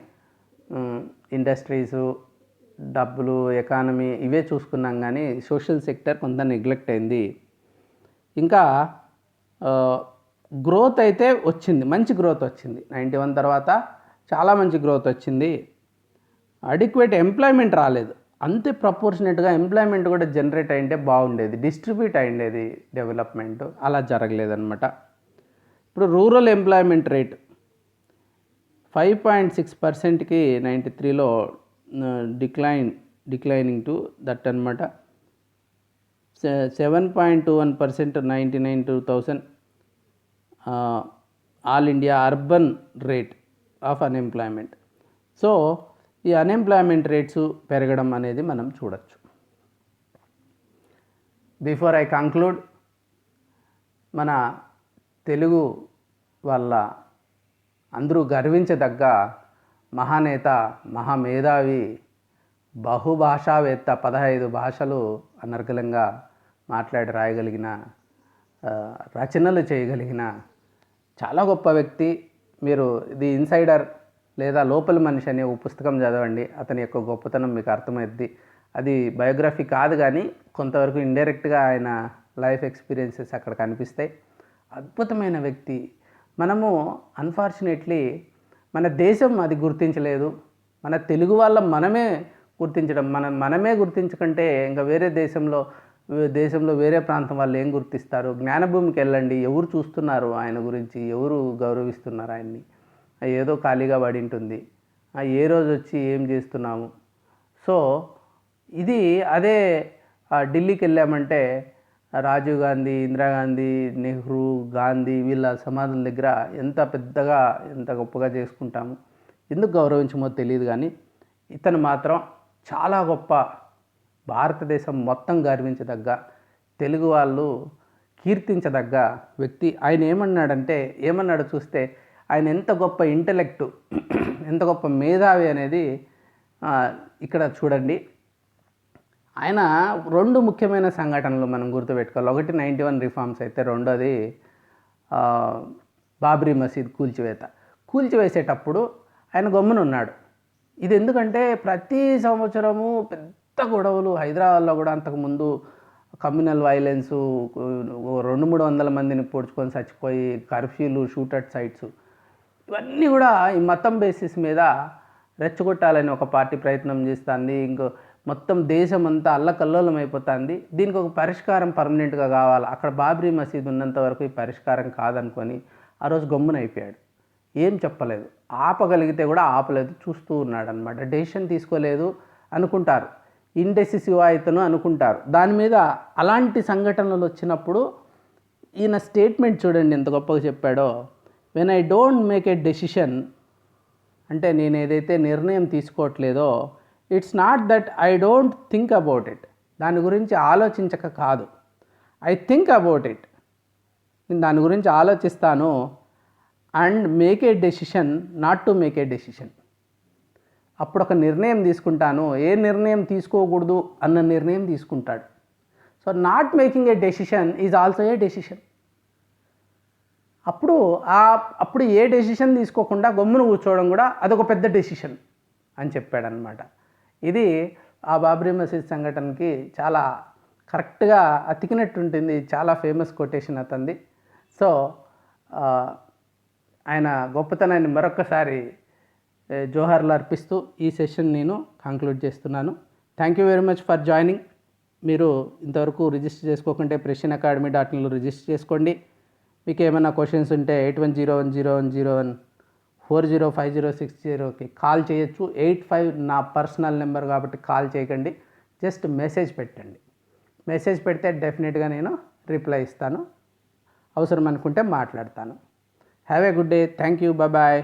ఇండస్ట్రీసు, డబ్బులు, ఎకానమీ ఇవే చూసుకున్నాం, కానీ సోషల్ సెక్టర్ కొంత నెగ్లెక్ట్ అయింది. ఇంకా గ్రోత్ అయితే వచ్చింది, మంచి గ్రోత్ వచ్చింది. 91 తర్వాత చాలా మంచి గ్రోత్ వచ్చింది. అడిక్వేట్ ఎంప్లాయ్మెంట్ రాలేదు, అంతే ప్రపోర్షనేట్గా ఎంప్లాయ్మెంట్ కూడా జనరేట్ అయింటే బాగుండేది, డిస్ట్రిబ్యూట్ అయ్యేది డెవలప్మెంట్. అలా జరగలేదన్నమాట. ఇప్పుడు రూరల్ ఎంప్లాయ్మెంట్ రేట్ 5.6%కి 93లో డిక్లైనింగ్ టు దట్ అనమాట. 7.21% 99-2000 all India urban rate of unemployment. So ఈ అన్ఎంప్లాయ్మెంట్ రేట్స్ పెరగడం అనేది మనం చూడొచ్చు. బిఫోర్ ఐ కంక్లూడ్, మన తెలుగు వాళ్ళ అందరూ గర్వించదగ్గ మహానేత, మహామేధావి, బహుభాషావేత్త, 15 భాషలు అనర్గళంగా మాట్లాడి రాయగలిగిన, రచనలు చేయగలిగిన చాలా గొప్ప వ్యక్తి. మీరు ది ఇన్సైడర్ లేదా లోపలి మనిషి అనే ఒక పుస్తకం చదవండి, అతని యొక్క గొప్పతనం మీకు అర్థమవుద్ది. అది బయోగ్రఫీ కాదు, కానీ కొంతవరకు ఇండైరెక్ట్గా ఆయన లైఫ్ ఎక్స్పీరియన్సెస్ అక్కడ కనిపిస్తాయి. అద్భుతమైన వ్యక్తి. మనము అన్ఫార్చునేట్లీ మన దేశం అది గుర్తించలేదు. మన తెలుగు వాళ్ళ మనమే గుర్తించడం, మనమే గుర్తించకంటే ఇంకా వేరే దేశంలో వేరే ప్రాంతం వాళ్ళు ఏం గుర్తిస్తారు? జ్ఞానభూమికి వెళ్ళండి, ఎవరు చూస్తున్నారు ఆయన గురించి, ఎవరు గౌరవిస్తున్నారు ఆయన్ని? ఏదో ఖాళీగా పడి ఉంటుంది, ఏ రోజు వచ్చి ఏం చేస్తున్నాము. సో ఇది అదే ఢిల్లీకి వెళ్ళామంటే రాజీవ్ గాంధీ, ఇందిరాగాంధీ, నెహ్రూ, గాంధీ వీళ్ళ సమాధుల దగ్గర ఎంత పెద్దగా, ఎంత గొప్పగా చేసుకుంటాము. ఎందుకు గౌరవించమో తెలియదు, కానీ ఇతను మాత్రం చాలా గొప్ప, భారతదేశం మొత్తం గర్వించదగ్గ, తెలుగు వాళ్ళు కీర్తించదగ్గ వ్యక్తి. ఆయన ఏమన్నాడు చూస్తే, ఆయన ఎంత గొప్ప ఇంటెలెక్టు, ఎంత గొప్ప మేధావి అనేది ఇక్కడ చూడండి. ఆయన 2 ముఖ్యమైన సంఘటనలు మనం గుర్తుపెట్టుకోవాలి. ఒకటి 91 రిఫార్మ్స్ అయితే, రెండోది బాబ్రీ మసీద్ కూల్చివేసేటప్పుడు ఆయన గమ్మున ఉన్నాడు. ఇది ఎందుకంటే ప్రతి సంవత్సరము పెద్ద గొడవలు హైదరాబాద్లో కూడా అంతకుముందు కమ్యూనల్ వైలెన్సు, 200-300 మందిని పొడుచుకొని చచ్చిపోయి కర్ఫ్యూలు, షూటౌట్ సైట్స్, ఇవన్నీ కూడా ఈ మతం బేసిస్ మీద రెచ్చగొట్టాలని ఒక పార్టీ ప్రయత్నం చేస్తుంది. ఇంకో మొత్తం దేశం అంతా అల్లకల్లోలం అయిపోతుంది. దీనికి ఒక పరిష్కారం పర్మనెంట్గా కావాలి. అక్కడ బాబ్రీ మసీద్ ఉన్నంత వరకు ఈ పరిష్కారం కాదనుకొని ఆ రోజు గమ్మున అయిపోయాడు. ఏం చెప్పలేదు, ఆపగలిగితే కూడా ఆపలేదు, చూస్తూ ఉన్నాడు అనమాట. డెసిషన్ తీసుకోలేదు అనుకుంటారు, ఇండెసిసివ్ అవుతాను అనుకుంటారు. దాని మీద అలాంటి సంఘటనలు వచ్చినప్పుడు ఈయన స్టేట్మెంట్ చూడండి ఎంత గొప్పగా చెప్పాడో. When I don't make a decision, అంటే నేను ఏదైతే నిర్ణయం తీసుకోవట్లేదో, it's not that I don't think about it, దాని గురించి ఆలోచించక కాదు, ఐ థింక్ అబౌట్ ఇట్, నేను దాని గురించి ఆలోచిస్తాను, and make a decision not to make a decision, అప్పుడు ఒక నిర్ణయం తీసుకుంటాను, ఏ నిర్ణయం తీసుకోకూడదు అన్న నిర్ణయం తీసుకుంటాడు. So not making a decision is also a decision. అప్పుడు ఏ డెసిషన్ తీసుకోకుండా గమ్మున కూర్చోవడం కూడా అదొక పెద్ద డెసిషన్ అని చెప్పాడనమాట. ఇది ఆ బాబ్రీ మసీద్ సంఘటనకి చాలా కరెక్ట్గా అతికినట్టుంటుంది. చాలా ఫేమస్ కొటేషన్ అతంది. సో ఆయన గొప్పతనాన్ని మరొకసారి జోహార్లు అర్పిస్తూ ఈ సెషన్ నేను కంక్లూడ్ చేస్తున్నాను. Thank you very much for joining. మీరు ఇంతవరకు రిజిస్టర్ చేసుకోకుంటే pressionacademy.in రిజిస్టర్ చేసుకోండి. మీకు ఏమైనా క్వశ్చన్స్ ఉంటే 810101405060కి కాల్ చేయొచ్చు. 85 నా పర్సనల్ నెంబర్ కాబట్టి కాల్ చేయకండి, జస్ట్ మెసేజ్ పెట్టండి. మెసేజ్ పెడితే డెఫినెట్గా నేను రిప్లై ఇస్తాను, అవసరం అనుకుంటే మాట్లాడతాను. Have a good day. Thank you. Bye.